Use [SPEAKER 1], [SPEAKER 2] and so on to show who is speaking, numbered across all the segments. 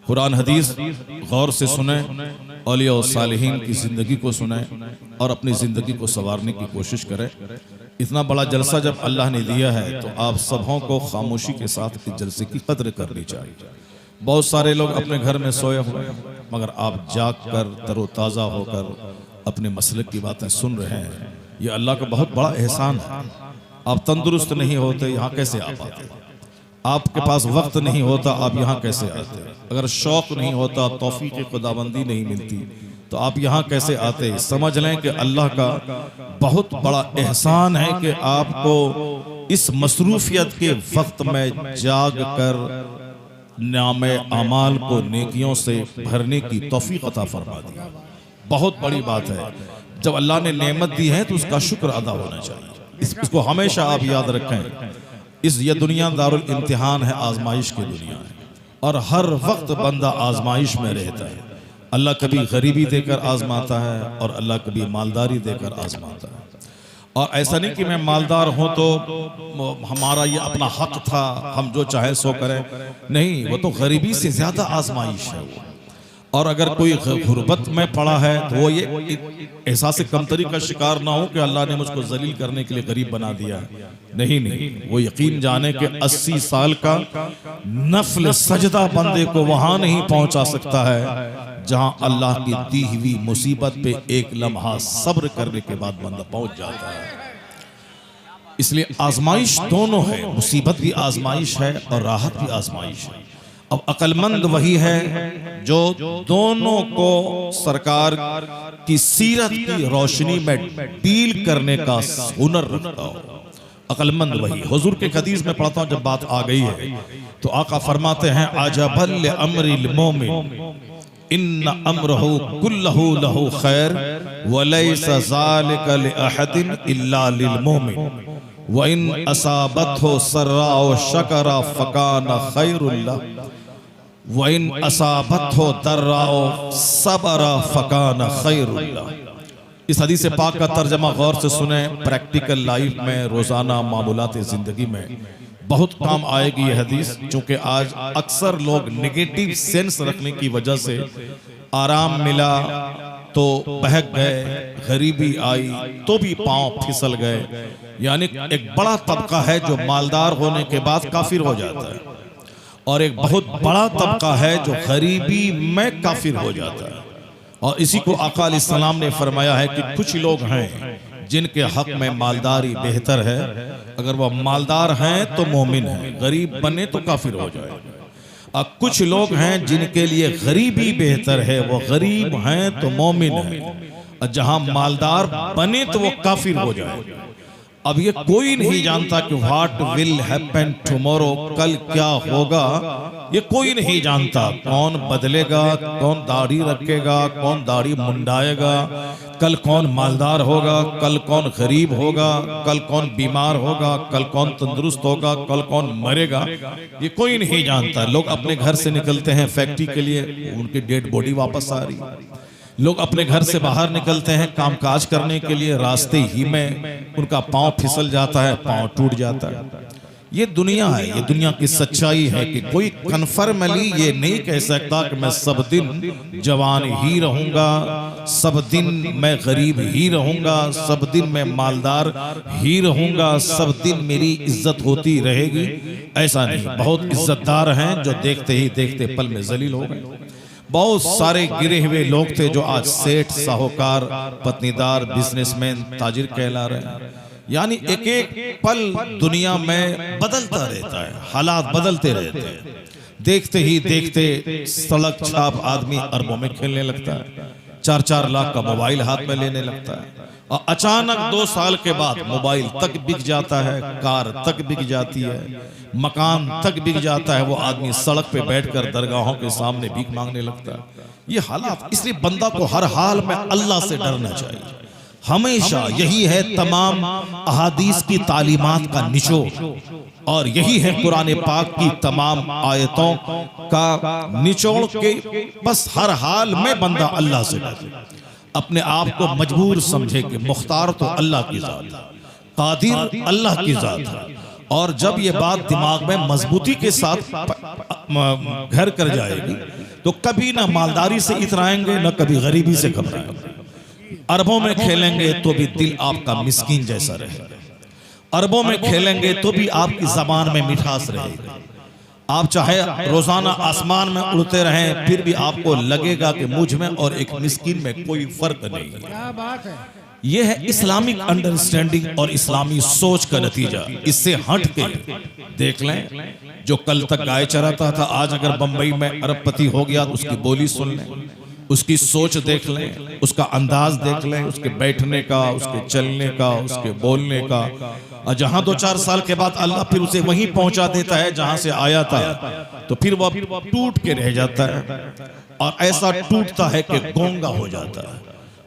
[SPEAKER 1] कुरान हदीस गौर से सुने, औलिया और सालिहीन की ज़िंदगी को सुने और अपनी ज़िंदगी को संवारने की कोशिश करें। इतना बड़ा जलसा जब अल्लाह ने दिया है तो आप सबों को खामोशी के साथ इस जलसे की कद्र करनी चाहिए। बहुत सारे लोग अपने घर में सोए हुए हैं, मगर आप जाग कर तरोताज़ा होकर अपने मसलक की बातें सुन रहे हैं। ये अल्लाह का बहुत बड़ा एहसान है। आप तंदुरुस्त नहीं होते, यहाँ कैसे आ पाते? आपके पास वक्त नहीं होता, आप यहाँ कैसे आते? अगर शौक नहीं होता, तौफीक खुदाबंदी नहीं मिलती, तो आप यहाँ कैसे आते? समझ लें कि अल्लाह का बहुत बड़ा एहसान है कि आपको इस मसरूफियत के वक्त में जाग कर नामे अमाल को नेकियों से भरने की तौफीक अता फरमा दी। बहुत बड़ी बात है। जब अल्लाह ने नेमत दी है तो उसका शुक्र अदा होना चाहिए। इसको हमेशा आप याद रखें। ये दुनिया दारुल इम्तिहान है, आजमाइश की दुनिया है, और हर वक्त बंदा आजमाइश में रहता है। अल्लाह कभी गरीबी देकर आजमाता है और अल्लाह कभी मालदारी देकर आजमाता है। और ऐसा नहीं कि मैं मालदार हूं तो हमारा ये अपना हक था, हम जो चाहे सो करें। नहीं, वो तो गरीबी से ज्यादा आजमाइश है वो। और अगर कोई गुर्बत में पड़ा है तो वो ये एहसास कमतरी का शिकार ना हो कि अल्लाह ने मुझको जलील करने के लिए गरीब बना दिया। नहीं, वो यकीन जाने के 80 साल का नफल सजदा बंदे को वहां नहीं पहुंचा सकता है जहां अल्लाह की दी हुई मुसीबत पे एक लम्हा सब्र करने के बाद बंदा पहुंच जाता है। इसलिए आजमाइश दोनों है, मुसीबत भी आजमाइश है और राहत भी आजमाइश है। अब अक्लमंद वही है जो दोनों को सरकार की सीरत की रोशनी में डील करने का हुनर रखता हो। अक्लमंद वही। हुजूर के हदीस में पढ़ता हूं, जब बात आ गई है तो आका फरमाते हैं, अजबल अमरिल मोमिन इन्न अमरहु कुल्लहु लहु खैर व लैसा ज़ालिका लिअहदिन इल्ला लिल मोमिन व इन असाबतहु सर्रा व शकरा फकाना खैरुल्लाह व इन असाबतहु दर्रा व सबरा फकाना खैरुल्लाह। इस हदीस पाक का तर्जमा गौर से सुने। प्रैक्टिकल लाइफ में, रोजाना मामूलात जिंदगी में बहुत काम आएगी ये हदीस। चूंकि आज अक्सर लोग नेगेटिव सेंस रखने की वजह से आराम मिला तो बहक गए, गरीबी आई तो भी पांव फिसल गए। यानी एक बड़ा तबका है जो मालदार होने के बाद काफिर हो जाता है, और एक बहुत बड़ा तबका है जो गरीबी में काफिर हो जाता है। और इसी को आका अलैहिस्सलाम ने फरमाया है कि कुछ लोग हैं जिनके हक में मालदारी बेहतर है। अगर वह मालदार हैं तो मोमिन है, गरीब बने तो काफिर हो जाए। और कुछ लोग हैं जिनके लिए गरीबी बेहतर है, वो गरीब हैं तो मोमिन है, और जहां मालदार बने तो वो काफिर हो जाए। अब ये कोई नहीं जानता कि व्हाट विल हैपन टुमारो, कल क्या होगा ये कोई नहीं जानता। कौन बदलेगा, कौन दाढ़ी रखेगा, कौन दाढ़ी मुंडाएगा, कल कौन मालदार होगा, कल कौन गरीब होगा, कल कौन बीमार होगा, कल कौन तंदुरुस्त होगा, कल कौन मरेगा, ये कोई नहीं जानता। लोग अपने घर से निकलते हैं फैक्ट्री के लिए, उनकी डेड बॉडी वापस आ रही। लोग अपने घर से बाहर निकलते हैं कामकाज करने के लिए, रास्ते ही में उनका पांव फिसल जाता है, पांव टूट जाता है। ये दुनिया है, ये दुनिया की सच्चाई है कि कोई कन्फर्मली ये नहीं कह सकता कि मैं सब दिन जवान ही रहूंगा, सब दिन मैं गरीब ही रहूंगा, सब दिन मैं मालदार ही रहूंगा, सब दिन मेरी इज्जत होती रहेगी। ऐसा नहीं। बहुत इज्जतदार हैं जो देखते ही देखते पल में जलील हो गए। बहुत सारे गिरे हुए लोग थे जो आज सेठ, साहूकार, पत्नीदार, बिजनेसमैन, ताजिर कहला रहे हैं। यानी एक एक पल दुनिया में बदलता रहता है, हालात बदलते रहते हैं। देखते ही देखते सड़क छाप आदमी अरबों में खेलने लगता है, 4-4 लाख का मोबाइल हाथ में लेने लगता है, और अचानक 2 साल के बाद मोबाइल तक बिक जाता है, कार तक बिक जाती है, मकान तक बिक जाता है। वो आदमी सड़क पे बैठकर दरगाहों के सामने भीख मांगने लगता है। ये हालात। इसलिए बंदा को हर हाल में अल्लाह से डरना चाहिए हमेशा। यही है तमाम अहादीस की तालीमात का निचोड़, और यही है कुरान पाक की तमाम आयतों का निचोड़ के बस हर हाल में बंदा अल्लाह से डरे, अपने आप को मजबूर समझे कि मुख्तार तो अल्लाह की जात है, कादिर अल्लाह की जात है, और जब ये बात दिमाग में मजबूती के साथ घर कर जाएगी तो कभी ना मालदारी से इतराएंगे न कभी गरीबी से घबराएंगे। अरबों में खेलेंगे तो भी दिल आपका मिस्कीन जैसा रहेगा, अरबों में खेलेंगे तो भी आपकी जबान में मिठास रहेगी। आप चाहे रोजाना आसमान में उड़ते रहें फिर भी आपको लगेगा कि मुझ में और एक मिस्कीन में कोई फर्क नहीं है।
[SPEAKER 2] क्या बात है।
[SPEAKER 1] यह है इस्लामिक अंडरस्टैंडिंग और इस्लामी सोच का नतीजा। इससे हट के देख लें, जो कल तक गाय चराता था आज अगर बंबई में अरबपति हो गया तो उसकी बोली सुन लें, उसकी सोच देख लें, उसका अंदाज देख लें, उसके बैठने का, उसके चलने का, उसके बोलने का। और जहां 2-4 साल के बाद अल्लाह फिर उसे वहीं पहुंचा देता है जहां से आया था, तो फिर वह टूट के रह जाता है और ऐसा टूटता है कि गूंगा हो जाता है।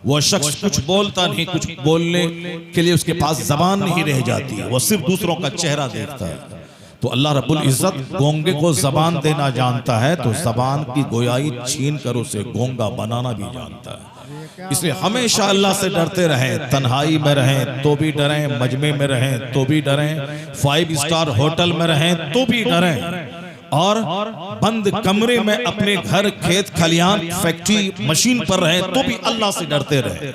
[SPEAKER 1] वह शख्स कुछ बोलता नहीं, कुछ बोलने के लिए उसके पास जबान नहीं रह जाती है, वह सिर्फ दूसरों का चेहरा देखता है। तो अल्लाह रब्बुल इज्जत गोंगे को जबान देना जानता है, तो जबान की गोयाई छीन कर उसे गोंगा बनाना भी जानता है। इसलिए हमेशा अल्लाह से डरते रहें, तन्हाई में रहें तो भी डरें, मजमे में रहें तो भी डरें, 5 स्टार होटल में रहें तो भी डरें, और बंद कमरे में अपने घर, खेत, खलियान, फैक्ट्री, मशीन पर रहें तो भी अल्लाह से डरते रहें।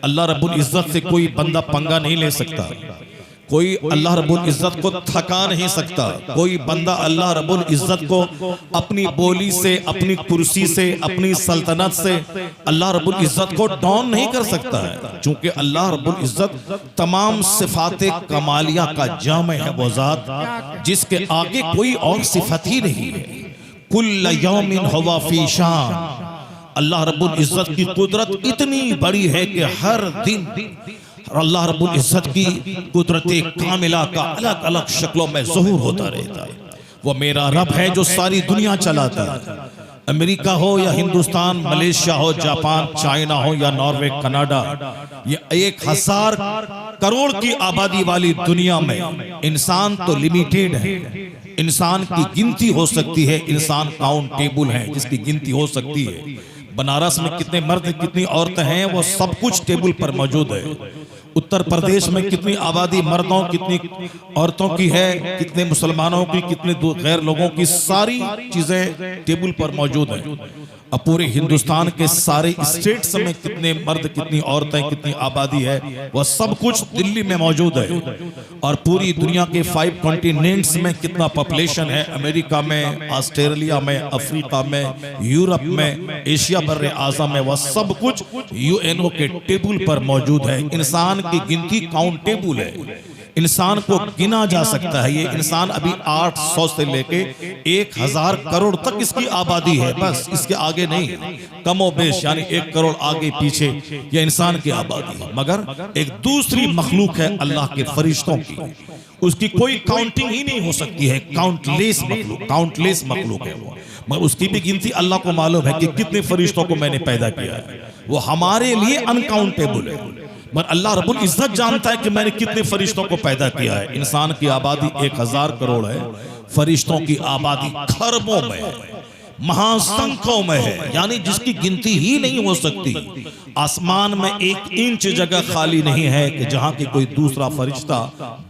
[SPEAKER 1] अल्लाह रब्बुल इज्जत से कोई बंदा पंगा नहीं ले सकता, कोई अल्लाह रब्बुल इज्जत को थका नहीं सकता, कोई बंदा अल्लाह रब्बुल इज्जत को अपनी बोली से, अपनी कुर्सी से, अपनी सल्तनत से अल्लाह रब्बुल इज्जत को डाउन नहीं कर सकता है, क्योंकि अल्लाह रब्बुल इज्जत तमाम सिफाते कमालिया का जाम है, वो ज़ात जिसके आगे कोई और सिफत ही नहीं है। कुल्ल यौमिन हुवा फी शान। अल्लाह रब्बुल इज्जत की कुदरत इतनी बड़ी है कि हर दिन अल्लाह रब्बुल इज्जत की कुदरत कामिला का अलग अलग शक्लों में ज़ुहूर होता रहता है। वो मेरा रब है जो सारी दुनिया चलाता है, अमेरिका हो या हिंदुस्तान, मलेशिया हो, जापान, चाइना हो या नॉर्वे, कनाडा, ये 1000 करोड़ की आबादी वाली दुनिया में इंसान तो लिमिटेड है। इंसान की गिनती हो सकती है, इंसान काउंटेबल है जिसकी गिनती हो सकती है। बनारस में कितने मर्द कितनी औरतें हैं वो सब कुछ टेबल पर मौजूद है। उत्तर प्रदेश में कितनी आबादी मर्दों, कितनी औरतों की है, कितने मुसलमानों की, कितने गैर लोगों की, सारी चीजें टेबल पर मौजूद हैं। अब पूरे हिंदुस्तान के सारे स्टेट्स में कितने मर्द, कितनी औरतें, कितनी आबादी है, वह सब कुछ दिल्ली में मौजूद है। और पूरी दुनिया के 5 कॉन्टिनेंट्स में कितना पॉपुलेशन है, अमेरिका में, ऑस्ट्रेलिया में, अफ्रीका में, यूरोप में, एशिया बर्रे आज़म में, वह सब कुछ यूएनओ के टेबल पर मौजूद है। इंसान की गिनती काउंटेबल है, इंसान को गिना जा सकता है। ये इंसान अभी 800 से लेके 1000 करोड़ तक इसकी आबादी है, बस इसके आगे नहीं, कमो बेश यानी 1 करोड़ आगे पीछे ये इंसान की आबादी है। मगर एक दूसरी मखलूक है अल्लाह के फरिश्तों की, उसकी कोई काउंटिंग ही नहीं हो सकती है। काउंटलेस मखलूक है वो, मगर उसकी भी गिनती अल्लाह को मालूम है कि कितने फरिश्तों को मैंने पैदा किया है। वो हमारे लिए अनकाउंटेबल है, मगर अल्लाह रब्बुल इज्जत जानता है कि मैंने कितने फरिश्तों को पैदा किया है। इंसान की आबादी 1000 करोड़ है, फरिश्तों की आबादी खरबों में है, महासंख्यों में है, यानी जिसकी गिनती ही नहीं हो सकती। आसमान में 1 इंच जगह खाली नहीं है कि जहां की कोई दूसरा फरिश्ता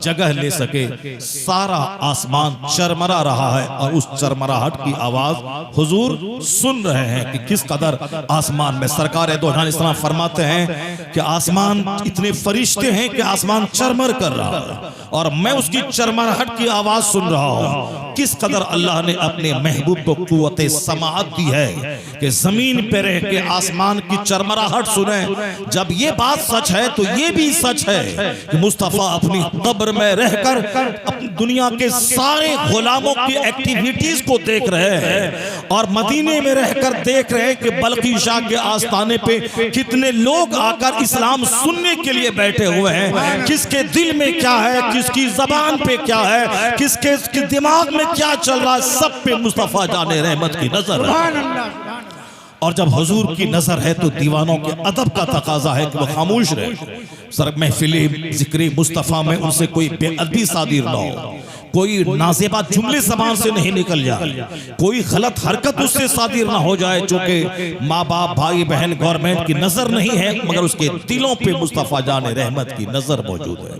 [SPEAKER 1] जगह ले सके। सारा आसमान चरमरा रहा है और उस चरमराहट की आवाज हुजूर सुन रहे हैं कि किस कदर आसमान में। सरकार दो जहां इस तरह फरमाते हैं कि आसमान इतने फरिश्ते हैं कि आसमान चरमर कर रहा है और मैं उसकी चरमराहट की आवाज सुन रहा हूं। किस कदर अल्लाह ने अपने महबूब को कुव्वत समाअत दी है कि जमीन पे रह के आसमान की चरमराहट सुने। जब ये बात सच है तो ये भी सच है कि मुस्तफा अपनी कब्र में रहकर अपनी दुनिया के सारे गुलामों की एक्टिविटीज को देख रहे हैं और मदीने में रहकर देख रहे हैं कि बल्कि शाह के आस्थाने पे कितने लोग आकर इस्लाम सुनने के लिए बैठे हुए हैं। किसके दिल में क्या है, किसकी जबान पे क्या है, किसके दिमाग में क्या चल रहा है, सब पे मुस्तफा जाने रहमत की नजर है। और जब हुजूर की नजर है तो दीवानों के अदब का तकाजा है कि वो खामोश रहे। सर महफिल जिक्र मुस्तफ़ा में उनसे कोई बेअदबी सादिर ना हो, कोई नाज़ेबा जुमले ज़बान से नहीं निकल जाए, कोई गलत हरकत उससे सादिर ना हो जाए, चूंकि माँ बाप भाई बहन गवर्नमेंट की नजर नहीं है मगर उसके दिलों पे मुस्तफ़ा जान रहमत की नजर मौजूद है।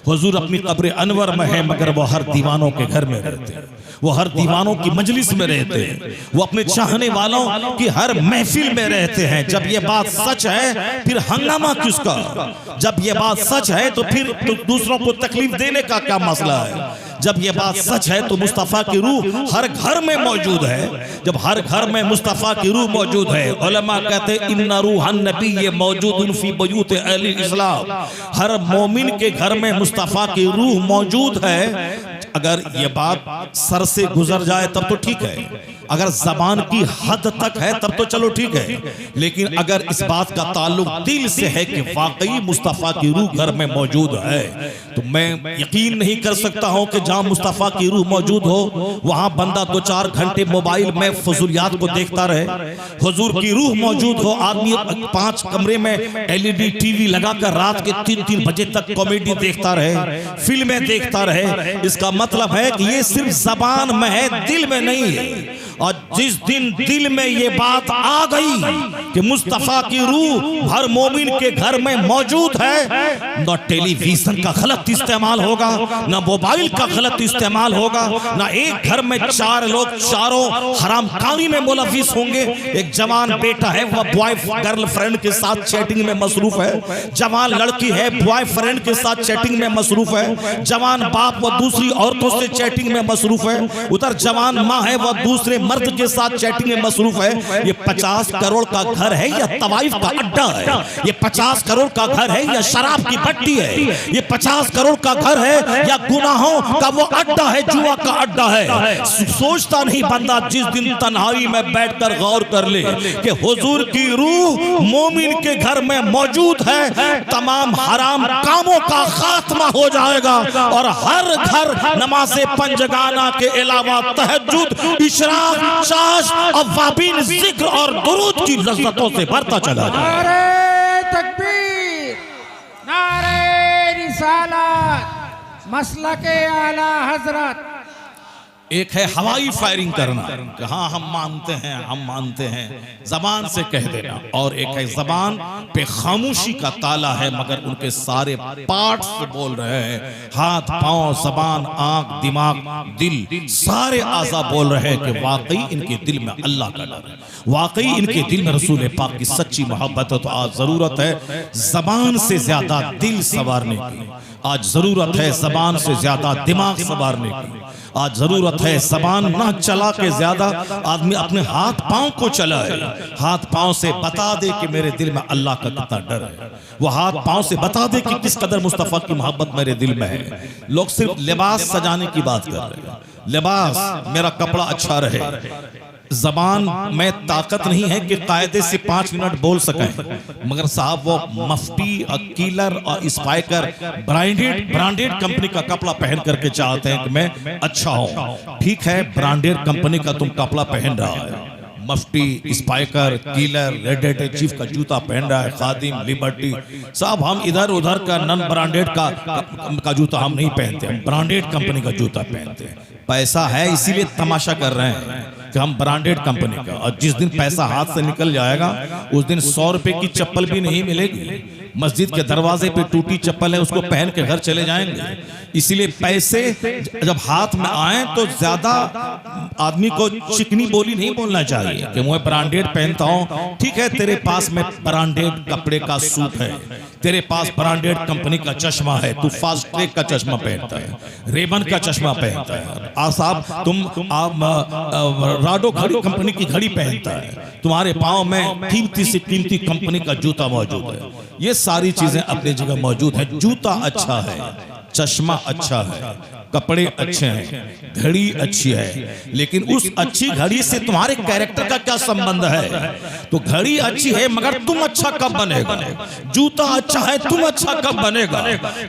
[SPEAKER 1] हुजूर अपनी कब्र अनवर में है मगर वो हर दीवानों के घर में रहते हैं, वो हर दीवानों की मजलिस में रहते हैं, वो अपने चाहने वालों की हर महफिल में रहते हैं। जब ये बात सच है फिर हंगामा किसका? जब ये बात सच है तो फिर तो दूसरों को तकलीफ देने का क्या मसला है? जब ये बात सच है तो मुस्तफ़ा की रूह हर घर में मौजूद है। जब हर घर में मुस्तफ़ा की रूह मौजूद है, उलमा कहते हैं इन्ना रूहन नबी ये मौजूद फी बयूत अहले इस्लाम, हर मोमिन के घर में मुस्तफ़ा की रूह मौजूद है। अगर ये बात सर से गुजर जाए तब तो ठीक है, अगर जबान की हद तक है तब तो चलो ठीक है, लेकिन अगर इस बात का ताल्लुक दिल से है कि वाकई मुस्तफ़ा की रूह घर में मौजूद है, तो मैं यकीन नहीं कर सकता हूं कि जहां मुस्तफ़ा की रूह मौजूद हो वहां बंदा 2-4 घंटे मोबाइल में फजूलियात को देखता रहे। हुजूर की रूह मौजूद हो, आदमी 5 कमरे में LED टीवी लगाकर रात के 3-3 बजे तक कॉमेडी देखता रहे, फिल्में देखता रहे। इसका मतलब है कि ये सिर्फ जबान में है, दिल में नहीं है। और जिस दिन दिल में ये बात आ गई कि मुस्तफ़ा की रूह हर मोमिन के घर में मौजूद है, न टेलीविजन का गलत इस्तेमाल होगा, न मोबाइल का गलत इस्तेमाल होगा, न एक घर में 4 लोग चारों हरामखानी में मुलविस होंगे। एक जवान बेटा है वह गर्लफ्रेंड के साथ चैटिंग में मसरूफ है, जवान लड़की है बॉयफ्रेंड के साथ चैटिंग में मसरूफ है, जवान बाप वह दूसरी औरतों से चैटिंग में मसरूफ है, उधर जवान माँ है वह दूसरे मर्द के साथ चैटिंग में मसरूफ है। ये 50 करोड़ का घर है या तवाइफ का अड्डा है? ये 50 करोड़ का घर है या शराब की भट्टी है? ये 50 करोड़ का घर है या गुनाहों का वो अड्डा है, जुआ का अड्डा है? सोचता नहीं बंदा जिस दिन तन्हाई में बैठकर गौर कर ले कि हुजूर की रूह मोमिन के घर में मौजूद है, तमाम हराम कामों का खात्मा हो जाएगा और हर घर नमाज़े पंजगाना के अलावा तहज्जुद, इशराक, चाश, अवाबीन, जिक्र और दुरूद की लज़्ज़तों से भरता चला जाए।
[SPEAKER 2] नारे तकबीर, नारे रिसालत, मसलके आला हजरत।
[SPEAKER 1] एक है हवाई फायरिंग करना कि हाँ हम मानते हैं जबान से कह देना, और एक है जबान पे खामोशी का ताला है मगर उनके सारे पार्ट्स से बोल रहे हैं, हाथ पांव जबान आंख दिमाग दिल सारे आज़ा बोल रहे हैं कि वाकई इनके दिल में अल्लाह का डर है, वाकई इनके दिल में रसूल पाक की सच्ची मोहब्बत है। तो आज जरूरत है जबान से ज्यादा दिल संवारने की, आज जरूरत है जबान से ज्यादा दिमाग संवारने की, आज जरूरत है जबान ना चला के ज्यादा आदमी अपने हाथ पांव को चलाए, हाथ पांव से बता दे कि मेरे दिल में अल्लाह का कितना डर है, वो हाथ पांव से बता दे कि किस कदर मुस्तफ़ा की मोहब्बत मेरे दिल में है। लोग सिर्फ लिबास सजाने की बात कर रहे हैं, लिबास मेरा कपड़ा अच्छा रहे, जबान में ताकत नहीं है कि कायदे से 5 मिनट बोल सकें, मगर साहब वो मफ्ती और कीलर और स्पाइकर ब्रांडेड कंपनी का कपड़ा पहन करके चाहते हैं कि मैं अच्छा हूं। ठीक है, ब्रांडेड कंपनी का तुम कपड़ा पहन रहा है, Mufti, spiker, killer, red chief का जूता पहन रहा है, खादिम, लिबर्टी, साहब हम इधर उधर का नॉन ब्रांडेड का जूता हम नहीं पहनते, हम ब्रांडेड कंपनी का जूता पहनते हैं। पैसा है इसीलिए तमाशा कर रहे हैं कि हम ब्रांडेड कंपनी का, और जिस दिन पैसा हाथ से निकल जाएगा उस दिन 100 रुपए की चप्पल भी नहीं मिलेगी। मस्जिद के दरवाजे पे टूटी चप्पल है उसको पहन के घर चले जाएंगे। इसीलिए पैसे जब हाथ में आए तो ज्यादा आदमी को चिकनी बोली नहीं बोलना चाहिए कि मैं ब्रांडेड पहनता हूँ। ठीक है, तेरे पास में ब्रांडेड कपड़े का सूट है, तेरे पास ब्रांडेड कंपनी का चश्मा है, तू फास्ट ट्रैक का चश्मा पहनता है, रेबन का चश्मा पहनता है, साहब तुम राडो घड़ी कंपनी की घड़ी पहनता है, तुम्हारे पाँव में कीमती से कीमती कंपनी का जूता मौजूद है। ये सारी चीजें अपनी जगह मौजूद है। जूता अच्छा है, चश्मा अच्छा है, कपड़े अच्छे हैं, घड़ी अच्छी है, लेकिन उस अच्छी घड़ी से तुम्हारे कैरेक्टर का क्या संबंध है? तो घड़ी अच्छी है मगर तुम अच्छा कब बनेगा? जूता अच्छा है, तुम अच्छा कब बनेगा?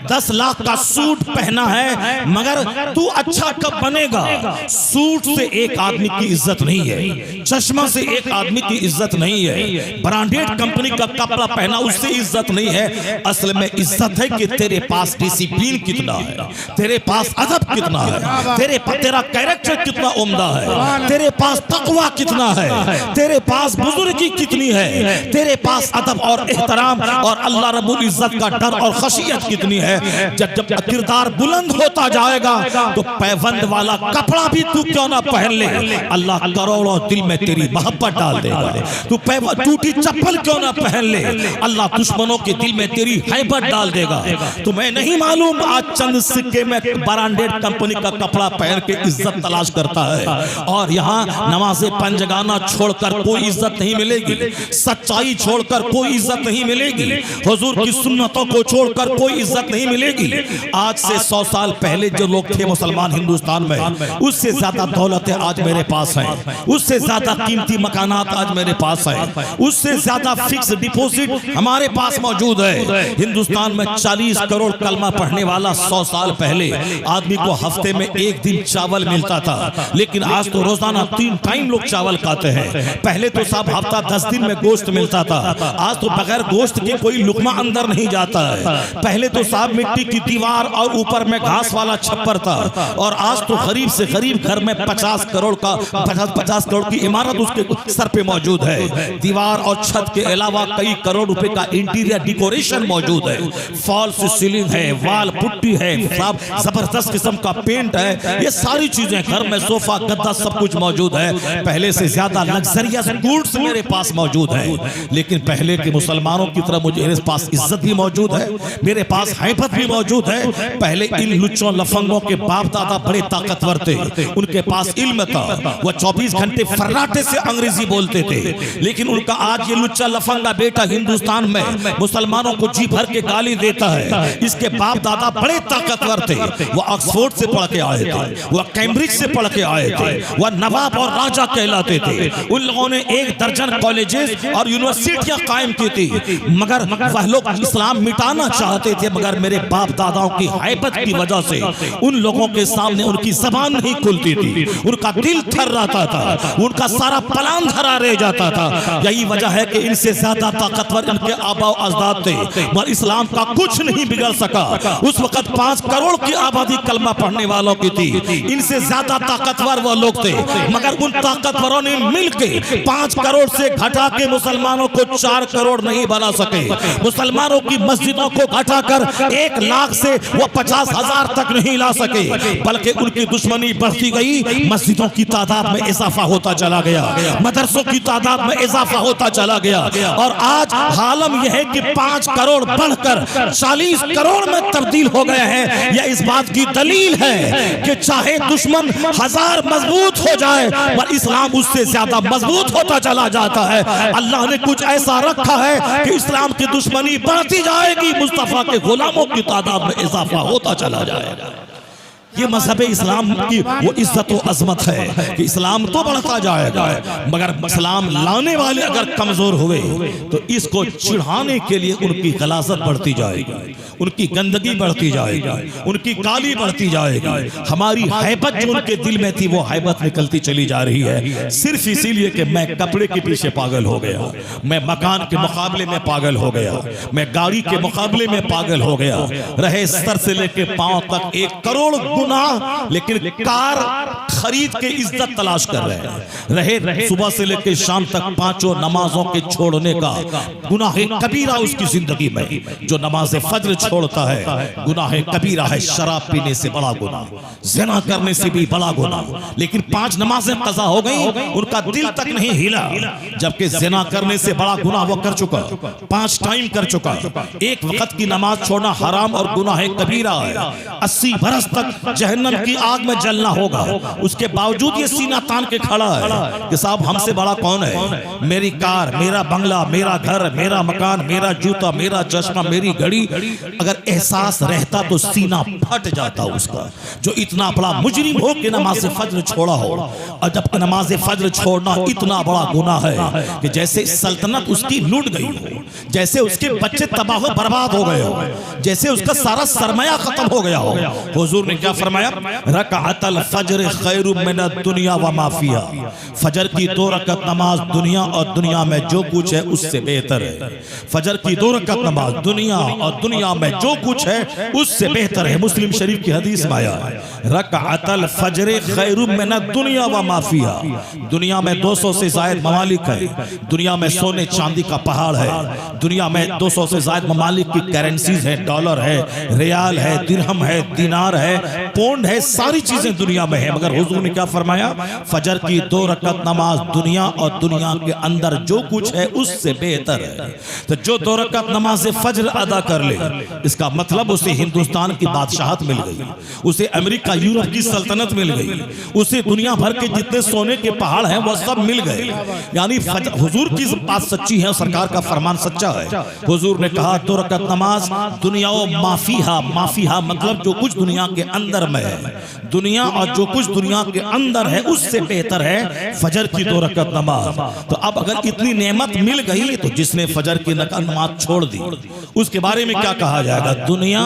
[SPEAKER 1] 10 लाख का सूट पहना है मगर तू अच्छा कब बनेगा? सूट से एक आदमी की इज्जत नहीं है, चश्मा से एक आदमी की इज्जत नहीं है, ब्रांडेड कंपनी का कपड़ा पहना उससे इज्जत नहीं है। असल में इज्जत है कि तेरे पास डिसिप्लिन कितना है, तेरे पास अदब अदब कितना है, तेरा कैरेक्टर कितना उम्दा है, तेरे पास तकवा कितना है, तेरे पास बुजुर्गी कितनी है, तेरे पास अदब और एहतराम और अल्लाह रब्बुल इज्जत का डर और खशियत कितनी है। जब जब किरदार बुलंद होता जाएगा तो पैबंद वाला कपड़ा भी तू क्यों ना पहन ले, अल्लाह करोड़ों दिल में तेरी मोहब्बत डाल देगा। तू टूटी चप्पल क्यों ना पहन ले, अल्लाह दुश्मनों के दिल में तेरी हैबत डाल देगा। तुम्हें नहीं मालूम आज चंद सिक्के में ब्रांडेड कंपनी का कपड़ा पहन के इज्जत तलाश करता है, और यहाँ नमाज़े पंजगाना छोड़कर कोई इज्जत नहीं मिलेगी, सच्चाई छोड़कर कोई इज्जत नहीं मिलेगी, हुजूर की सुन्नतों को छोड़कर कोई इज्जत नहीं मिलेगी। आज से 100 साल पहले जो लोग थे मुसलमान हिंदुस्तान में, उससे ज्यादा दौलतें आज मेरे पास हैं, उससे ज्यादा कीमती मकानात आज मेरे पास हैं, उससे ज्यादा फिक्स डिपॉजिट हमारे पास मौजूद है। हिंदुस्तान में 40 करोड़ कलमा पढ़ने वाला 100 साल पहले आदमी को हफ्ते में एक दिन चावल मिलता था, लेकिन आज तो रोजाना 3 टाइम लोग चावल खाते हैं। पहले तो साहब हफ्ता 10 दिन में गोश्त मिलता था, आज तो बगैर गोश्त के कोई लुकमा अंदर नहीं जाता है। पहले तो साहब मिट्टी की दीवार और ऊपर में घास वाला छप्पर था, और आज तो गरीब से गरीब घर में 50 करोड़ की इमारत उसके सर पे मौजूद है। दीवार और छत के अलावा कई करोड़ रुपए का इंटीरियर डेकोरेशन मौजूद है, फॉल्स सीलिंग है, वाल पुट्टी है, साहब जबरदस्त किस्म का पेंट है, ये सारी चीजें घर में सोफा गद्दा सब कुछ मौजूद है। पहले से ज्यादा लग्जरियस गुड्स मेरे पास मौजूद है, लेकिन पहले के मुसलमानों की तरह मुझे मेरे पास इज्जत भी मौजूद है, मेरे पास हैबत भी मौजूद है। पहले इन लुच्चों लफंगों के बाप दादा बड़े ताकतवर थे, उनके पास इल्म था, वो 24 घंटे फर्राटे से अंग्रेजी बोलते थे, लेकिन उनका आज ये लुच्चा लफंगा बेटा हिंदुस्तान में मुसलमानों को जी भर के गाली देता है। इसके बाप दादा बड़े ताकतवर थे, वो ऑक्सफोर्ड से पढ़ के आए थे, वो कैम्ब्रिज से पढ़ के आए थे, वह नवाब और राजा कहलाते थे। उन लोगों ने 1 दर्जन कॉलेजेस और यूनिवर्सिटियां कायम की थी, मगर वह लोग इस्लाम मिटाना चाहते थे, मगर मेरे बाप दादाओं की हैबत की वजह से उन लोगों के सामने उनकी जबान नहीं खुलती थी, उनका दिल थर्राता था, उनका सारा प्लान धरा रह जाता था। यही वजह है कि इनसे ज्यादा ताकतवर इनके आबा अजदाद थे, मगर इस्लाम का कुछ नहीं बिगड़ सका। उस वक्त 5 करोड़ की आबादी कलमा पढ़ने वालों की थी, इनसे ज्यादा ताकतवर वो लोग थे, मगर उन ताकतवरों ने मिलकर 5 करोड़ से घटा के मुसलमानों को 4 करोड़ नहीं बना सके। मुसलमानों की मस्जिदों को घटाकर 1 लाख से वो 50,000 तक नहीं ला सके, बल्कि उनकी दुश्मनी बढ़ती गई। मस्जिदों की तादाद में इजाफा होता चला गया, मदरसों की तादाद में इजाफा होता चला गया, और आज हालम यह है कि 5 करोड़ बढ़कर 40 करोड़ में तब्दील हो गए हैं। यह इस बात की दलील है कि चाहे दुश्मन 1000 मजबूत हो जाए, पर इस्लाम उससे ज्यादा मजबूत होता चला जाता है। अल्लाह ने कुछ ऐसा रखा है कि इस्लाम की दुश्मनी बढ़ती जाएगी, मुस्तफा के गुलामों की तादाद में इजाफा होता चला जाएगा। ये मजहब इस्लाम की वो इज्जत और अजमत है कि इस्लाम तो बढ़ता जाएगा, मगर इस्लाम लाने वाले अगर कमजोर हुए तो इसको चिढ़ाने के लिए उनकी गलाजत बढ़ती जाएगी, उनकी गंदगी बढ़ती जाएगी, उनकी काली बढ़ती जाएगी। हमारी हैबत जो उनके दिल में थी वो हैबत निकलती चली जा रही है, सिर्फ इसीलिए कि मैं कपड़े के पीछे पागल हो गया, मैं मकान के मुकाबले में पागल हो गया, मैं गाड़ी के मुकाबले में पागल हो गया। रहे सर से लेके पांव तक 1 करोड़ गुनाह, लेकिन कार खरीद के इज्जत तलाश कर रहे हैं। रहे सुबह से लेकर शाम तक 5 नमाजों के छोड़ने का गुनाह कबीरा उसकी जिंदगी में, जो नमाज फज्र छोड़ता है गुनाह कबीरा है। शराब पीने से बड़ा गुनाह, ज़िना करने से भी बड़ा गुनाह, लेकिन 5 नमाजें कज़ा हो गई, उनका दिल तक नहीं हिला, जबकि ज़िना करने से बड़ा गुनाह वो कर चुका, 5 टाइम कर चुका। 1 वक्त की नमाज छोड़ना हराम और गुनाह कबीरा है, 80 बरस तक जहन्नम की आग में जलना होगा। उसके बावजूद ये सीना तान के खड़ा है कि साहब हमसे बड़ा कौन है, मेरी कार, मेरा बंगला, मेरा घर, मेरा मकान, मेरा जूता, मेरा चश्मा, मेरी घड़ी। अगर एहसास रहता तो सीना फट जाता उसका, जो इतना बड़ा मुजरिम हो कि नमाज फज्र छोड़ा हो। और जब नमाज फज्र छोड़ना इतना बड़ा गुनाह है कि जैसे सल्तनत उसकी लूट गई हो, जैसे उसके बच्चे तबाह बर्बाद हो गए हो, जैसे उसका सारा सरमाया खत्म हो गया हो। हुजूर ने क्या फरमाया, रकाअतल फज्र खैरुम मिनद दुनिया व मा फिहा, फजर की 2 रकात नमाज दुनिया और दुनिया में जो कुछ है उससे बेहतर है। फजर की 2 रकात नमाज दुनिया और दुनिया में जो कुछ है उससे बेहतर है। मुस्लिम शरीफ की हदीस में आया है, रकाअतल फज्र खैरुम मिनद दुनिया व मा फिहा। दुनिया में 200 से ज्यादा ममालिक है, दुनिया में सोने चांदी का पहाड़ है, दुनिया में 200 से ज्यादा ममालिक की करेंसीज है, डॉलर है, रियाल है, दिरहम है, दिनार है, पौंड है, सारी चीजें दुनिया में है। मगर हुजूर ने क्या फरमाया, फजर की 2 रकात नमाज दुनिया और दुनिया के अंदर जो कुछ है उससे बेहतर है। तो जो 2 रकात नमाज फजर अदा कर ले, इसका मतलब उसे हिंदुस्तान की बादशाहत मिल गई, उसे अमेरिका यूरोप की सल्तनत मिल गई, उसे दुनिया भर के जितने सोने के पहाड़ हैं वो सब मिल गए। यानी हुजूर की बात सच्ची है, सरकार का फरमान सच्चा है। हुजूर ने कहा 2 रकात नमाज दुनिया व माफिहा, माफिहा मतलब जो कुछ दुनिया के अंदर में है, दुनिया और जो कुछ दुनिया के अंदर है उससे बेहतर है फजर की 2 रकात नमाज। तो अब अगर इतनी नेमत मिल गई तो जिसने फजर की नमाज छोड़ दी उसके बारे में क्या कहा जाएगा, दुनिया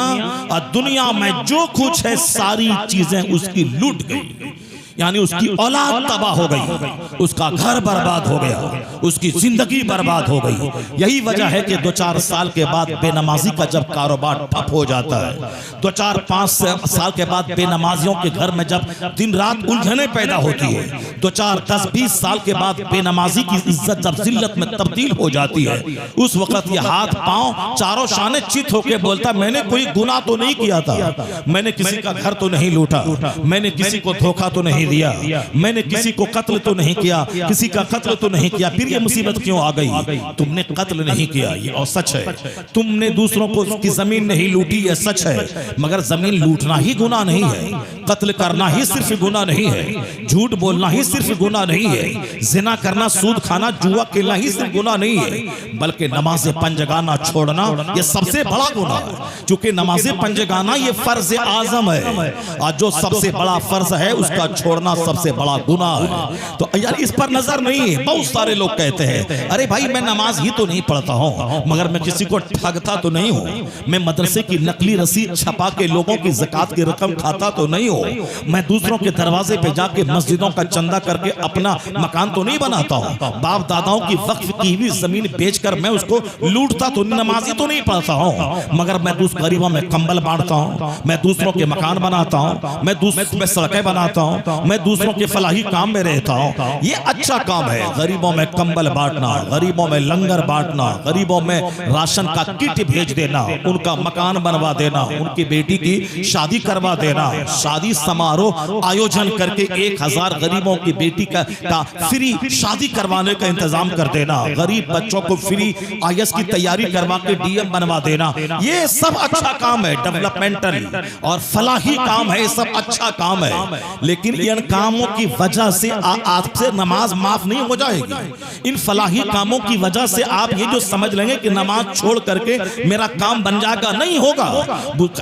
[SPEAKER 1] और दुनिया में जो कुछ है सारी चीजें उसकी लूट गई। यानी उसकी औलाद तबाह हो गई, उसका घर बर्बाद हो गया, उसकी जिंदगी बर्बाद हो गई। यही वजह है कि 2-4 साल के बाद बेनमाजी का जब कारोबार ठप हो जाता है, 2-4-5 साल के बाद बेनमाजियों के घर में जब दिन रात उलझने पैदा होती है, 2-4-10-20 साल के बाद बेनमाजी की इज्जत जब जिल्लत में तब्दील हो जाती है, उस वक्त ये हाथ पांव चारों शाने चित होके बोलता, मैंने कोई गुनाह तो नहीं किया था, मैंने किसी का घर तो नहीं लूटा, मैंने किसी को धोखा तो नहीं दिया, मैंने किसी को कत्ल तो नहीं किया, किसी का कत्ल तो नहीं किया, फिर ये मुसीबत क्यों आ गई? तुमने कत्ल नहीं किया, ये और सच है। तुमने दूसरों को की जमीन नहीं लूटी, ये सच है। मगर जमीन लूटना ही गुनाह नहीं है, कत्ल करना ही सिर्फ गुनाह नहीं है, झूठ बोलना ही सिर्फ गुनाह नहीं है, जिना करना, सूद खाना, जुआ खेलना ही सिर्फ गुनाह नहीं है, बल्कि नमाज पंजगाना छोड़ना ये सबसे बड़ा गुनाह है। क्योंकि नमाज पंजगाना ये फर्ज आजम है और जो सबसे बड़ा फर्ज है उसका छोड़ना सबसे बड़ा गुनाह है। तो यार इस पर नजर नहीं है। बहुत सारे लोग कहते हैं, अरे भाई मैं नमाज ही तो नहीं पढ़ता हूँ, मगर मैं किसी को ठगता तो नहीं हूँ, मैं मदरसे की नकली रसीद छपा के लोगों की ज़कात की रकम खाता तो नहीं हूँ, मैं दूसरों के दरवाजे पे जाके मस्जिदों का चंदा करके अपना मकान तो नहीं बनाता हूँ, बाप दादाओं की वक्फ की हुई जमीन बेचकर मैं उसको लूटता तो नमाजी तो नहीं पढ़ता हूँ, मगर मैं दूसरे गरीबों में कंबल बांटता हूँ, मैं दूसरों के मकान बनाता हूँ, मैं दूसरों में सड़कें बनाता हूँ, मैं दूसरों के फलाही काम में रहता हूँ। ये अच्छा काम है, गरीबों में कंबल बांटना, गरीबों में लंगर बांटना, गरीबों में राशन का किट भेज देना, उनका मकान बनवा देना, उनकी बेटी की शादी करवा देना, शादी समारोह आयोजन करके 1000 गरीबों की बेटी का फ्री शादी करवाने का इंतजाम कर देना, गरीब बच्चों को फ्री IAS की तैयारी करवा के DM बनवा देना, ये सब अच्छा काम है, डेवलपमेंटल और फलाही काम है, सब अच्छा काम है। लेकिन इन कामों की वजह से आपसे नमाज माफ नहीं हो जाएगी। इन फलाही कामों की वजह से आप ये जो समझ लेंगे कि नमाज छोड़ करके मेरा काम बन जाएगा, नहीं होगा।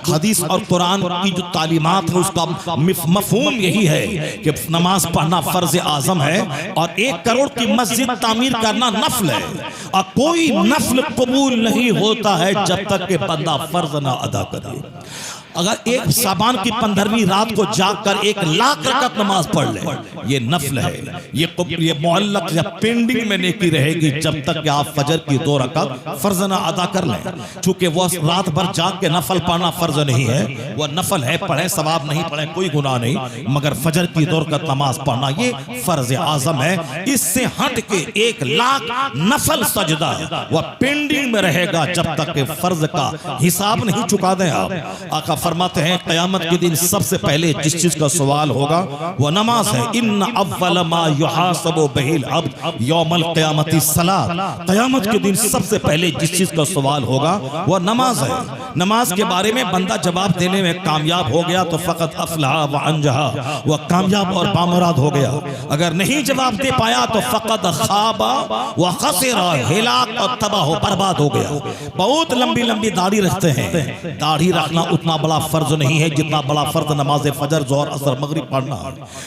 [SPEAKER 1] हदीस और कुरान की जो तालीमात है उसका मफहूम यही है कि नमाज पढ़ना फर्ज आजम है और 1 करोड़ की मस्जिद तामीर करना नफल है, और कोई नफल कबूल नहीं होता है जब तक कि बंदा फर्ज ना अदा करे। अगर एक शाबान की 15वीं रात को जागकर 1 लाख रकात नमाज पढ़ ले, ये नफल है, ये मुअल्लक या पेंडिंग में नेकी रहेगी जब तक कि आप फजर की 2 रकात फर्ज ना अदा कर लें। चूंकि वो रात भर जाग के नफल पढ़ना फर्ज नहीं है, वो नफल है, पढ़े सवाब नहीं पढ़े कोई गुनाह नहीं, मगर फजर की 2 रकात नमाज पढ़ना ये फर्ज आजम है। इससे हट के 1 लाख नफल सजदा वह पेंडिंग में रहेगा जब तक कि फर्ज का हिसाब नहीं चुका दें आप। आका फरमाते हैं क़यामत के दिन सबसे पहले जिस चीज का सवाल होगा वह नमाज है। इन्ना अव्वल मा युहासबु बिहिल अब्द यौमल क़यामति सलात। क़यामत के दिन सबसे पहले जिस चीज का सवाल होगा वह नमाज है। नमाज के बारे में बंदा जवाब देने में कामयाब हो गया तो फ़क़त अफ़लहा व अंजहा, वह कामयाब और बामुराद हो गया। अगर नहीं जवाब दे पाया तो फ़क़त ख़ाबा व ख़सिरा, हिलाक और तबाह हो बर्बाद हो गया। बहुत लंबी लंबी दाढ़ी रखते हैं, दाढ़ी रखना उतना बड़ा फर्ज नहीं है जितना बड़ा फर्ज नमाज फजर जोहर असर मगरिब पढ़ना।